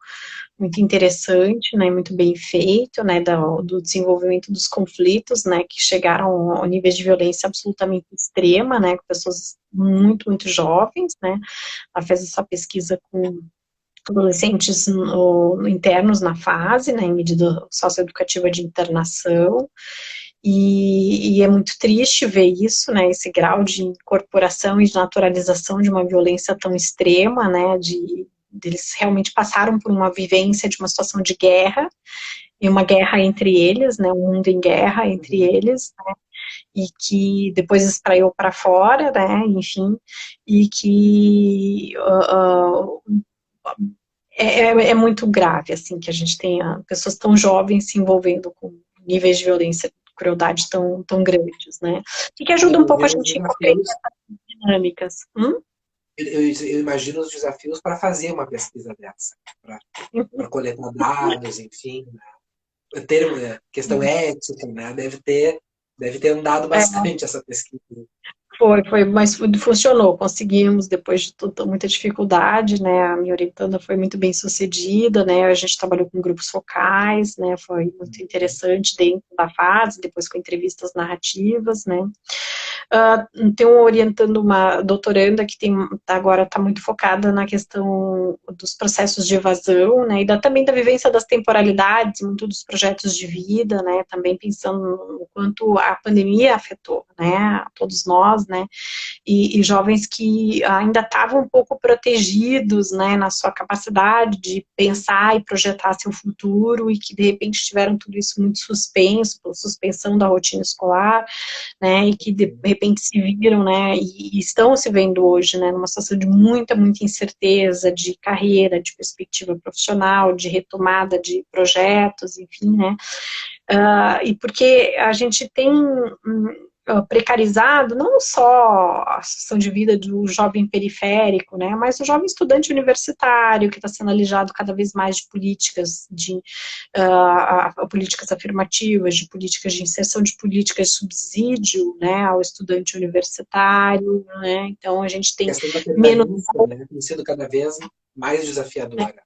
interessante, né, muito bem feito, né, do desenvolvimento dos conflitos, né, que chegaram a níveis de violência absolutamente extrema, né, com pessoas muito jovens, né. Ela fez essa pesquisa com adolescentes internos na fase, né, em medida socioeducativa de internação, e é muito triste ver isso, né, esse grau de incorporação e de naturalização de uma violência tão extrema, né, eles realmente passaram por uma vivência de uma situação de guerra, e uma guerra entre eles, né, um mundo em guerra entre eles, né, e que depois espraiou para fora, né, enfim, e que é muito grave, assim, que a gente tenha pessoas tão jovens se envolvendo com níveis de violência e crueldade tão grandes, né, e que ajuda um pouco a Imagino os gente a compreender desafios, essas dinâmicas. eu imagino os desafios para fazer uma pesquisa dessa, para coletar dados, enfim, né? Ter questão ética, né? Deve ter andado É, bastante essa pesquisa. mas funcionou, conseguimos, depois de muita dificuldade, né, a minha orientanda foi muito bem sucedida, né, a gente trabalhou com grupos focais, né, foi muito interessante dentro da fase, depois com entrevistas narrativas, né. Tenho orientando uma doutoranda que agora está muito focada na questão dos processos de evasão, né, e também da vivência das temporalidades, muito dos projetos de vida, né, também pensando no quanto a pandemia afetou, né, a todos nós, né, e jovens que ainda estavam um pouco protegidos, né, na sua capacidade de pensar e projetar seu futuro, e que de repente tiveram tudo isso muito suspenso, pela suspensão da rotina escolar, né, e que de repente se viram, né, e estão se vendo hoje, né, numa situação de muita incerteza, de carreira, de perspectiva profissional, de retomada de projetos, enfim, né, e porque a gente tem precarizado não só a situação de vida do jovem periférico, né, mas o jovem estudante universitário que está sendo alijado cada vez mais de políticas políticas afirmativas, de políticas de inserção, de políticas de subsídio, né, ao estudante universitário, né, então a gente A tem questão da menos, permanência, né, tem sido cada vez mais né, desafiadora.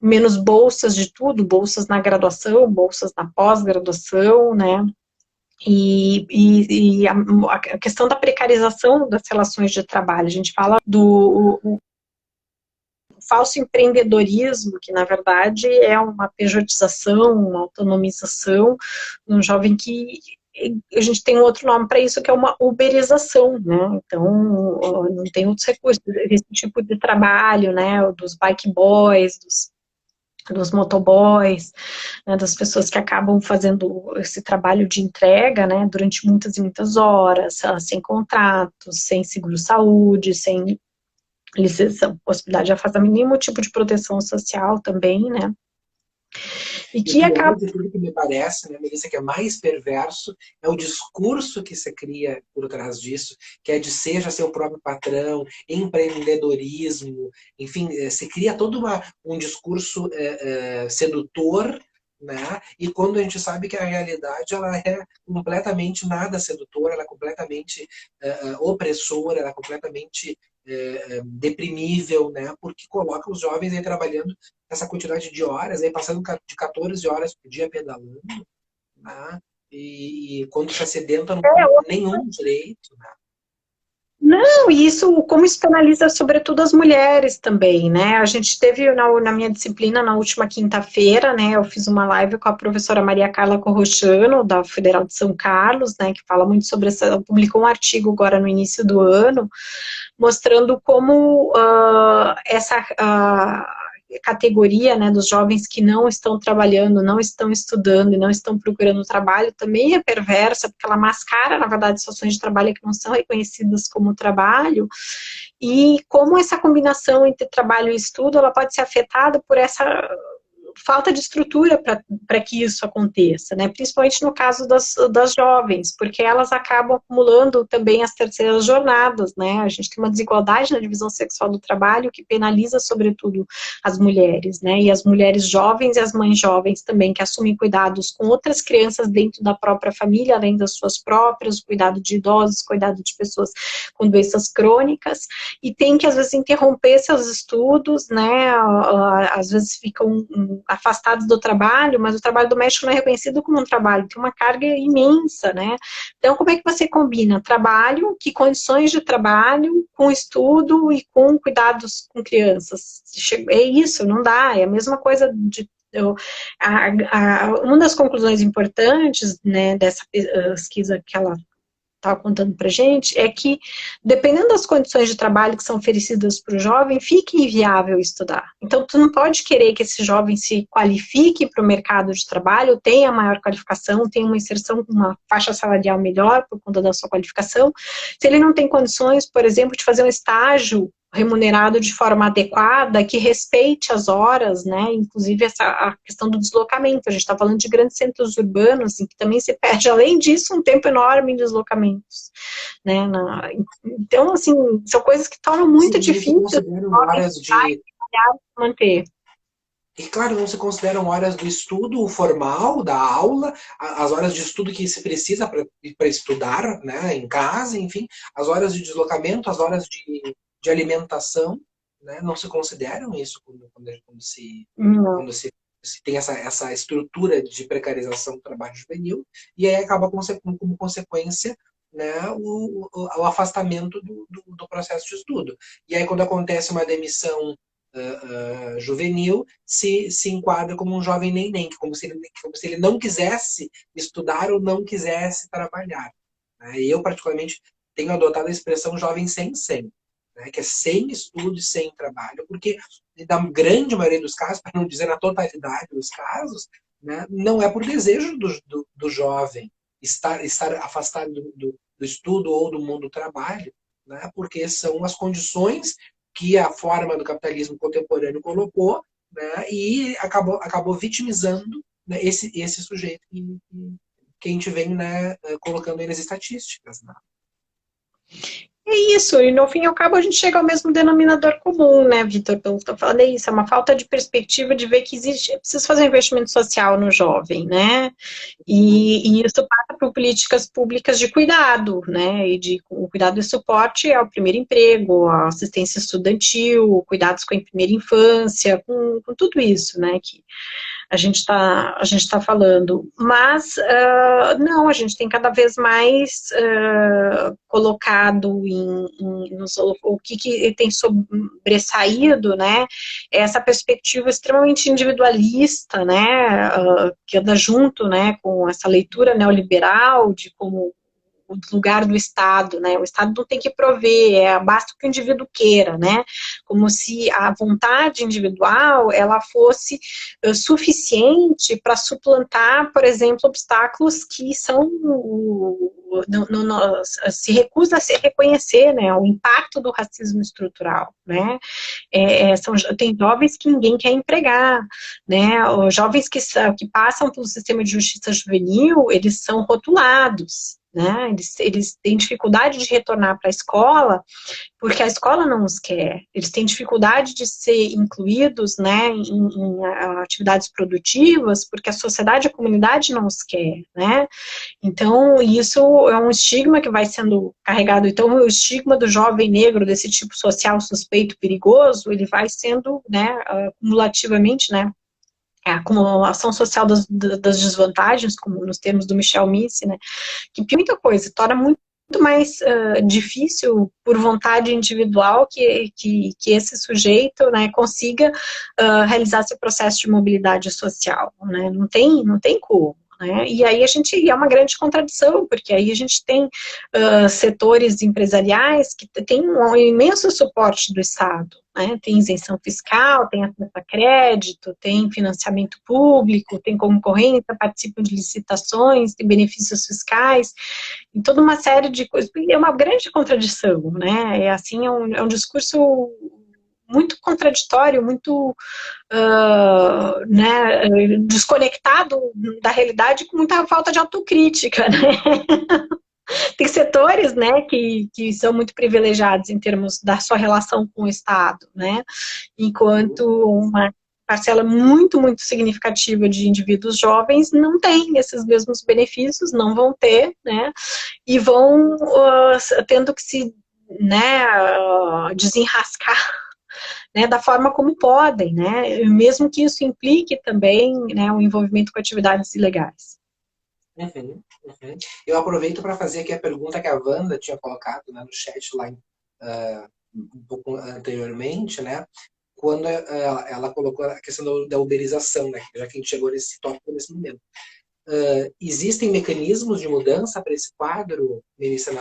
menos bolsas de tudo, bolsas na graduação, bolsas na pós-graduação, né, e a questão da precarização das relações de trabalho. A gente fala do falso empreendedorismo, que na verdade é uma pejotização, uma autonomização, um jovem que a gente tem um outro nome para isso, que é uma uberização, né, então não tem outros recursos, esse tipo de trabalho, né, dos bike boys, dos motoboys, né, das pessoas que acabam fazendo esse trabalho de entrega, né, durante muitas e muitas horas, sem contratos, sem seguro-saúde, sem licença, possibilidade de afastamento, nenhum tipo de proteção social também, né, e E o que pior acaba... de tudo que me parece, né, Melissa, que é mais perverso, é o discurso que se cria por trás disso, que é de seja seu próprio patrão, empreendedorismo, enfim, se cria todo um discurso sedutor, né? E quando a gente sabe que a realidade ela é completamente nada sedutora, ela é completamente opressora, ela é completamente deprimível, né? Porque coloca os jovens aí trabalhando essa quantidade de horas, aí passando de 14 horas por dia pedalando, né? E quando está sedenta não tem nenhum direito, né? Não, e isso, como isso penaliza sobretudo as mulheres também, né? A gente teve na minha disciplina, na última quinta-feira, né, eu fiz uma live com a professora Maria Carla Corrochano, da Federal de São Carlos, né, que fala muito sobre publicou um artigo agora no início do ano, mostrando como essa categoria, né, dos jovens que não estão trabalhando, não estão estudando e não estão procurando trabalho, também é perversa, porque ela mascara, na verdade, situações de trabalho que não são reconhecidas como trabalho, e como essa combinação entre trabalho e estudo, ela pode ser afetada por essa falta de estrutura para que isso aconteça, né? Principalmente no caso das jovens, porque elas acabam acumulando também as terceiras jornadas, né? A gente tem uma desigualdade na divisão sexual do trabalho que penaliza, sobretudo, as mulheres, né? E as mulheres jovens e as mães jovens também, que assumem cuidados com outras crianças dentro da própria família, além das suas próprias, cuidado de idosos, cuidado de pessoas com doenças crônicas, e tem que, às vezes, interromper seus estudos, né? Às vezes ficam afastados do trabalho, mas o trabalho doméstico não é reconhecido como um trabalho, tem uma carga imensa, né? Então, como é que você combina trabalho, que condições de trabalho, com estudo e com cuidados com crianças? É isso, não dá, é a mesma coisa de uma das conclusões importantes, né, dessa pesquisa que ela estava contando para gente, é que, dependendo das condições de trabalho que são oferecidas para o jovem, fica inviável estudar. Então, tu não pode querer que esse jovem se qualifique para o mercado de trabalho, tenha maior qualificação, tenha uma inserção com uma faixa salarial melhor por conta da sua qualificação, se ele não tem condições, por exemplo, de fazer um estágio remunerado de forma adequada, que respeite as horas, né, inclusive a questão do deslocamento, a gente está falando de grandes centros urbanos, em que também se perde, além disso, um tempo enorme em deslocamentos, né, então, assim, são coisas que tornam muito difícil horas de manter. E, claro, não se consideram horas do estudo formal, da aula, as horas de estudo que se precisa para estudar, né, em casa, enfim, as horas de deslocamento, as horas de alimentação, né, não se consideram isso quando se tem essa estrutura de precarização do trabalho juvenil, e aí acaba como consequência, né, o afastamento do processo de estudo. E aí, quando acontece uma demissão juvenil, se enquadra como um jovem neném, como se ele não quisesse estudar ou não quisesse trabalhar. Né? E eu, particularmente, tenho adotado a expressão jovem sem, né? Que é sem estudo e sem trabalho, porque na grande maioria dos casos, para não dizer na totalidade dos casos, né, não é por desejo do jovem estar afastado do estudo ou do mundo do trabalho, né, porque são as condições que a forma do capitalismo contemporâneo colocou, né, e acabou vitimizando, né, esse sujeito que a gente vem, né, colocando aí nas estatísticas. Né? É isso, e no fim e ao cabo a gente chega ao mesmo denominador comum, né, Vitor? Pelo que eu tô falando, é isso, é uma falta de perspectiva de ver que existe, precisa fazer um investimento social no jovem, né? E isso passa por políticas públicas de cuidado, né? E o cuidado e suporte ao primeiro emprego, a assistência estudantil, cuidados com a primeira infância, com tudo isso, né? Que a gente tá falando. Mas, não, a gente tem cada vez mais colocado o que tem sobressaído, né, essa perspectiva extremamente individualista, né, que anda junto, né, com essa leitura neoliberal de como o lugar do Estado, né? O Estado não tem que prover, basta que o indivíduo queira, né? Como se a vontade individual ela fosse suficiente para suplantar, por exemplo, obstáculos que são se recusa a se reconhecer, né? O impacto do racismo estrutural, né? Tem jovens que ninguém quer empregar, né? Os jovens que passam pelo sistema de justiça juvenil, eles são rotulados, né? Eles têm dificuldade de retornar para a escola porque a escola não os quer. Eles têm dificuldade de ser incluídos, né, em atividades produtivas porque a sociedade, a comunidade não os quer, né? Então, isso é um estigma que vai sendo carregado. Então, o estigma do jovem negro, desse tipo social suspeito, perigoso, ele vai sendo, né, cumulativamente, né, a acumulação social das desvantagens, como nos termos do Michel Misse, né, que muita coisa, torna muito mais difícil por vontade individual que esse sujeito, né, consiga realizar seu processo de mobilidade social, né, não tem como. Né? E aí é uma grande contradição, porque aí a gente tem setores empresariais que têm um imenso suporte do Estado, né? Tem isenção fiscal, tem acesso a crédito, tem financiamento público, tem concorrência, participam de licitações, tem benefícios fiscais, e toda uma série de coisas. É uma grande contradição, né? É um discurso muito contraditório, muito né, desconectado da realidade, com muita falta de autocrítica, né? Tem setores, né, que são muito privilegiados em termos da sua relação com o Estado, né? Enquanto uma parcela muito, muito significativa de indivíduos jovens não tem esses mesmos benefícios, não vão ter, né? E vão tendo que se, né, desenrascar né, da forma como podem, né, mesmo que isso implique também, né, o envolvimento com atividades ilegais. Uhum, uhum. Eu aproveito para fazer aqui a pergunta que a Wanda tinha colocado, né, no chat lá um pouco anteriormente, né? Quando ela colocou a questão da uberização, né? Já que a gente chegou nesse tópico nesse momento. Existem mecanismos de mudança para esse quadro, Melissa,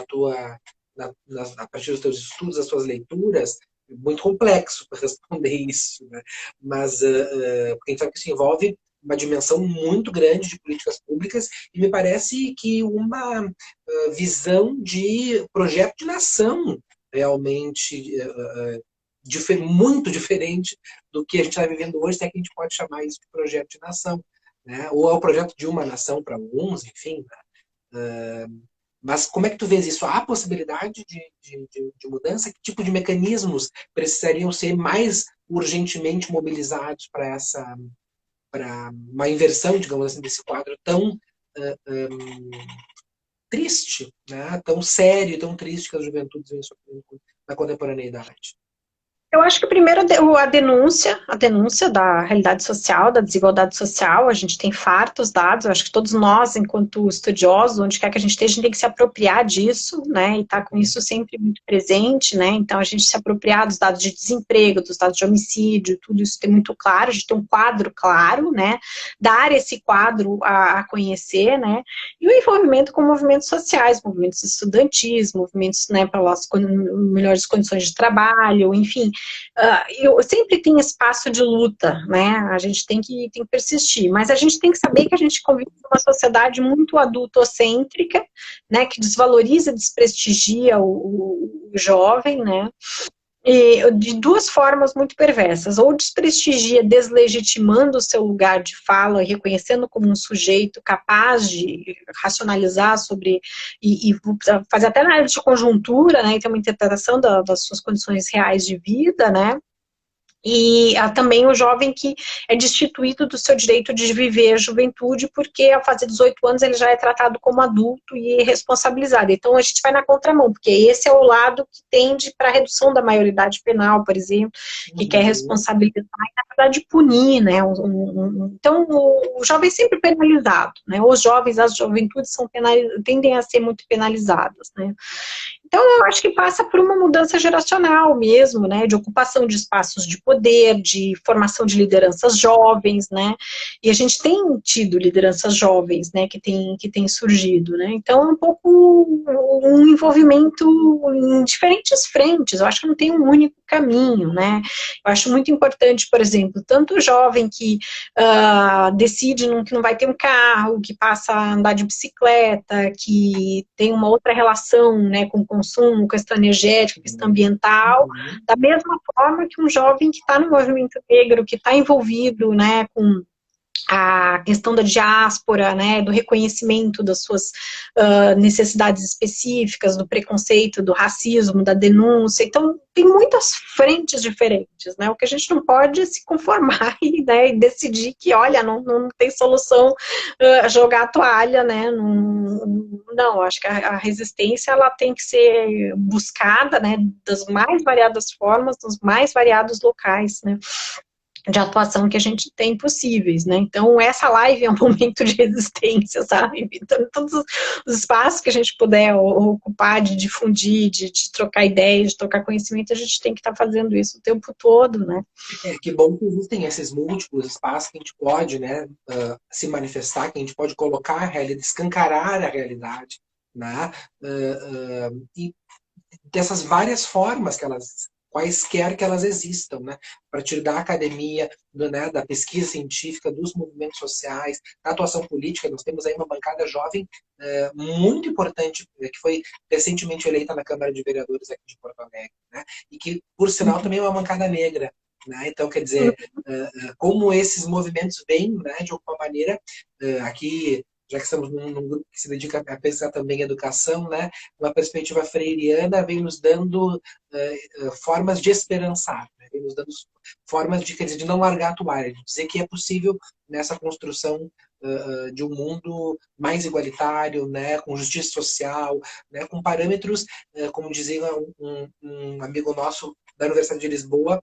a partir dos teus estudos, das tuas leituras? Muito complexo para responder isso, né? Mas porque a gente sabe que isso envolve uma dimensão muito grande de políticas públicas e me parece que uma visão de projeto de nação realmente muito diferente do que a gente está vivendo hoje, até que a gente pode chamar isso de projeto de nação, né? Ou é o projeto de uma nação para alguns, enfim. Né? Mas como é que tu vês isso? Há possibilidade de mudança? Que tipo de mecanismos precisariam ser mais urgentemente mobilizados para uma inversão, digamos assim, desse quadro tão triste, né? Tão sério e tão triste que as juventudes vêm sofrendo na contemporaneidade? Eu acho que primeiro a denúncia da realidade social, da desigualdade social, a gente tem fartos dados, eu acho que todos nós, enquanto estudiosos, onde quer que a gente esteja, a gente tem que se apropriar disso, né, e estar com isso sempre muito presente, né, então a gente se apropriar dos dados de desemprego, dos dados de homicídio, tudo isso tem muito claro, a gente tem um quadro claro, né, dar esse quadro a conhecer, né, e o envolvimento com movimentos sociais, movimentos estudantis, movimentos, né, pelas melhores condições de trabalho, enfim, eu sempre tem espaço de luta, né? A gente tem que persistir, mas a gente tem que saber que a gente convive numa sociedade muito adultocêntrica, né? Que desvaloriza, desprestigia o jovem, né? E de duas formas muito perversas, ou desprestigia, deslegitimando o seu lugar de fala, reconhecendo como um sujeito capaz de racionalizar sobre, e fazer até na área de conjuntura, né, e ter uma interpretação das suas condições reais de vida, né, e há também o jovem que é destituído do seu direito de viver a juventude, porque ao fazer 18 anos ele já é tratado como adulto e responsabilizado. Então a gente vai na contramão, porque esse é o lado que tende para a redução da maioridade penal, por exemplo, que quer responsabilizar e, na verdade, punir, né? Então o jovem é sempre penalizado, né? Os jovens, as juventudes tendem a ser muito penalizadas, né? Então, eu acho que passa por uma mudança geracional mesmo, né, de ocupação de espaços de poder, de formação de lideranças jovens, né, e a gente tem tido lideranças jovens, né, que tem surgido, né, então é um pouco um envolvimento em diferentes frentes, eu acho que não tem um único caminho, né, eu acho muito importante, por exemplo, tanto o jovem que decide que não vai ter um carro, que passa a andar de bicicleta, que tem uma outra relação, né, com consumo, questão energética, questão ambiental, da mesma forma que um jovem que está no movimento negro, que está envolvido, né, com a questão da diáspora, né, do reconhecimento das suas necessidades específicas, do preconceito, do racismo, da denúncia. Então, tem muitas frentes diferentes, né? O que a gente não pode é se conformar e, né, e decidir que, olha, não tem solução jogar a toalha, né? Não, acho que a resistência ela tem que ser buscada, né, das mais variadas formas, dos mais variados locais, né, de atuação que a gente tem possíveis, né? Então, essa live é um momento de resistência, sabe? Então, todos os espaços que a gente puder ocupar, de difundir, de trocar ideias, de trocar conhecimento, a gente tem que estar fazendo isso o tempo todo, né? Que bom que existem esses múltiplos espaços que a gente pode, né, se manifestar, que a gente pode colocar a realidade, escancarar a realidade, né? E dessas várias formas que quaisquer que elas existam, né? A partir da academia, né, da pesquisa científica, dos movimentos sociais, da atuação política. Nós temos aí uma bancada jovem muito importante, que foi recentemente eleita na Câmara de Vereadores aqui de Porto Alegre, né? E que, por sinal, também é uma bancada negra. Né? Então, quer dizer, como esses movimentos vêm, né, de alguma maneira, aqui, já que estamos num grupo que se dedica a pensar também em educação, né, uma perspectiva freiriana vem nos dando formas de esperançar, né, vem nos dando formas de, quer dizer, de não largar a toalha, de dizer que é possível nessa construção de um mundo mais igualitário, né, com justiça social, né, com parâmetros, como dizia um amigo nosso da Universidade de Lisboa,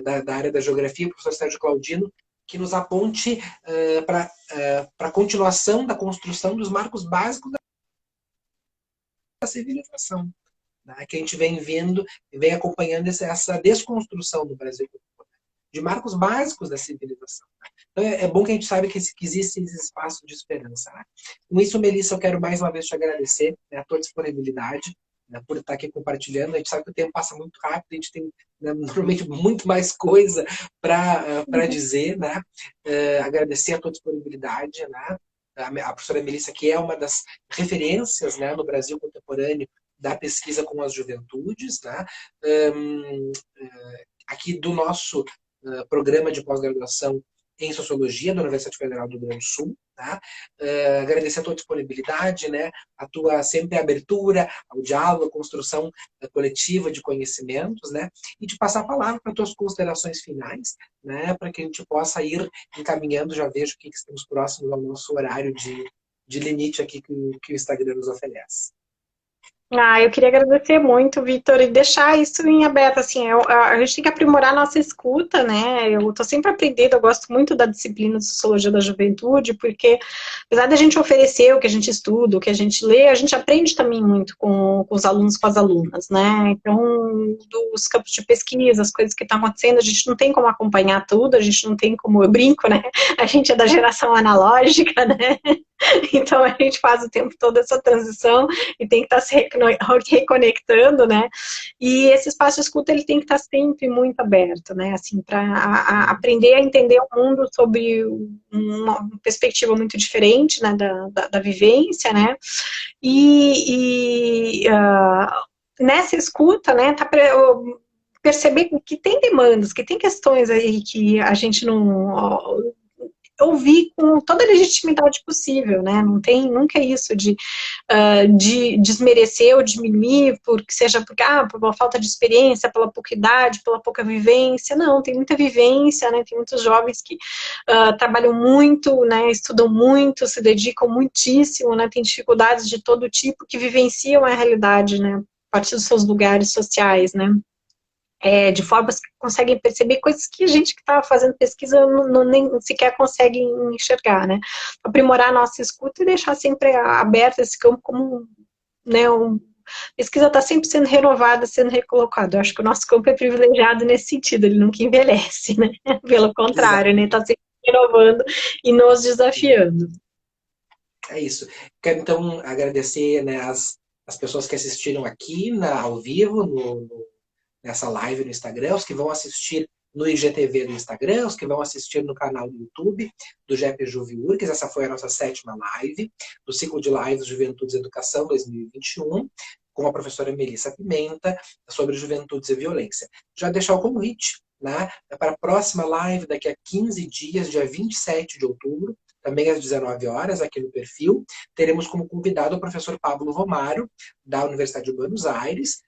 da área da geografia, o professor Sérgio Claudino, que nos aponte para a continuação da construção dos marcos básicos da civilização, né? Que a gente vem vendo, vem acompanhando essa desconstrução no Brasil, de marcos básicos da civilização. Então é bom que a gente saiba que existe esse espaço de esperança. Né? Com isso, Melissa, eu quero mais uma vez te agradecer, né, a tua disponibilidade, né, por estar aqui compartilhando. A gente sabe que o tempo passa muito rápido, a gente tem, né, normalmente muito mais coisa para dizer. Né? Agradecer a tua disponibilidade, né? A professora Melissa, que é uma das referências, né, no Brasil contemporâneo da pesquisa com as juventudes, né? Aqui do nosso programa de pós-graduação em Sociologia da Universidade Federal do Rio Grande do Sul. Tá? Agradecer a tua disponibilidade, né? A tua sempre abertura ao diálogo, à construção coletiva de conhecimentos, né? E de passar a palavra para as tuas considerações finais, né? Para que a gente possa ir encaminhando, já vejo que estamos próximos ao nosso horário de limite aqui que o Instagram nos oferece. Eu queria agradecer muito, Vitor, e deixar isso em aberto, assim, a gente tem que aprimorar a nossa escuta, né, eu estou sempre aprendendo, eu gosto muito da disciplina de Sociologia da Juventude, porque apesar da gente oferecer o que a gente estuda, o que a gente lê, a gente aprende também muito com os alunos, com as alunas, né, então, dos campos de pesquisa, as coisas que estão acontecendo, a gente não tem como acompanhar tudo, a gente não tem como, eu brinco, né, a gente é da geração analógica, né, então a gente faz o tempo todo essa transição e tem que estar se reconectando, né? E esse espaço de escuta ele tem que estar sempre muito aberto, né? Assim, para aprender a entender o mundo sobre uma perspectiva muito diferente, né? Da vivência, né? Nessa escuta, né? Perceber que tem demandas, que tem questões aí que a gente não ouvir com toda a legitimidade possível, né? Não tem nunca isso de desmerecer ou diminuir, seja por uma falta de experiência, pela pouca idade, pela pouca vivência. Não, tem muita vivência, né? Tem muitos jovens que trabalham muito, né? Estudam muito, se dedicam muitíssimo, né? Tem dificuldades de todo tipo que vivenciam a realidade, né? A partir dos seus lugares sociais, né? De formas que conseguem perceber coisas que a gente que está fazendo pesquisa nem sequer consegue enxergar, né? Aprimorar a nossa escuta e deixar sempre aberto esse campo como, né, pesquisa está sempre sendo renovada, sendo recolocada. Eu acho que o nosso campo é privilegiado nesse sentido, ele nunca envelhece, né? Pelo contrário, né? Está sempre renovando e nos desafiando. É isso. Quero, então, agradecer, né, as pessoas que assistiram aqui ao vivo, nessa live no Instagram, os que vão assistir no IGTV do Instagram, os que vão assistir no canal do YouTube do GEP Juviurques. Essa foi a nossa 7ª live do ciclo de lives Juventudes e Educação 2021, com a professora Melissa Pimenta, sobre juventudes e violência. Já deixar o convite, né, para a próxima live daqui a 15 dias, dia 27 de outubro, também às 19 horas, aqui no perfil. Teremos como convidado o professor Pablo Romário, da Universidade de Buenos Aires,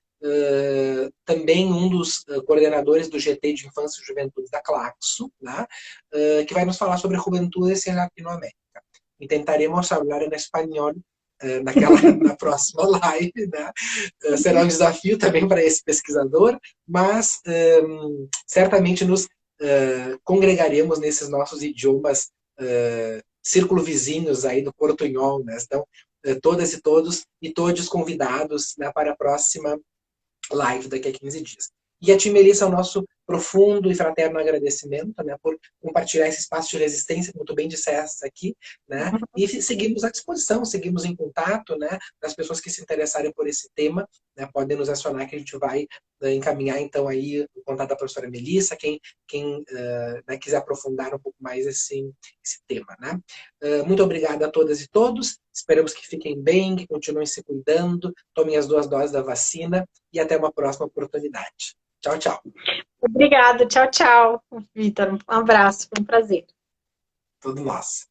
também um dos coordenadores do GT de Infância e Juventude da Claxo, né, que vai nos falar sobre juventudes em Latinoamérica. E tentaremos falar em espanhol na próxima live, né? Será um desafio também para esse pesquisador, mas certamente nos congregaremos nesses nossos idiomas círculo vizinhos aí do portunhol, né? Então, todas e todos convidados, né, para a próxima live daqui a 15 dias. E a ti, Melissa, o nosso profundo e fraterno agradecimento, né, por compartilhar esse espaço de resistência, como tu bem disseste aqui, né, e seguimos à disposição, seguimos em contato, né, das pessoas que se interessarem por esse tema, né, podem nos acionar que a gente vai encaminhar, então, aí o contato da professora Melissa, quem né, quiser aprofundar um pouco mais esse tema, né. Muito obrigado a todas e todos, esperamos que fiquem bem, que continuem se cuidando, tomem as 2 doses da vacina e até uma próxima oportunidade. Tchau, tchau. Obrigada, tchau, tchau, Vitor. Um abraço, foi um prazer. Tudo nosso.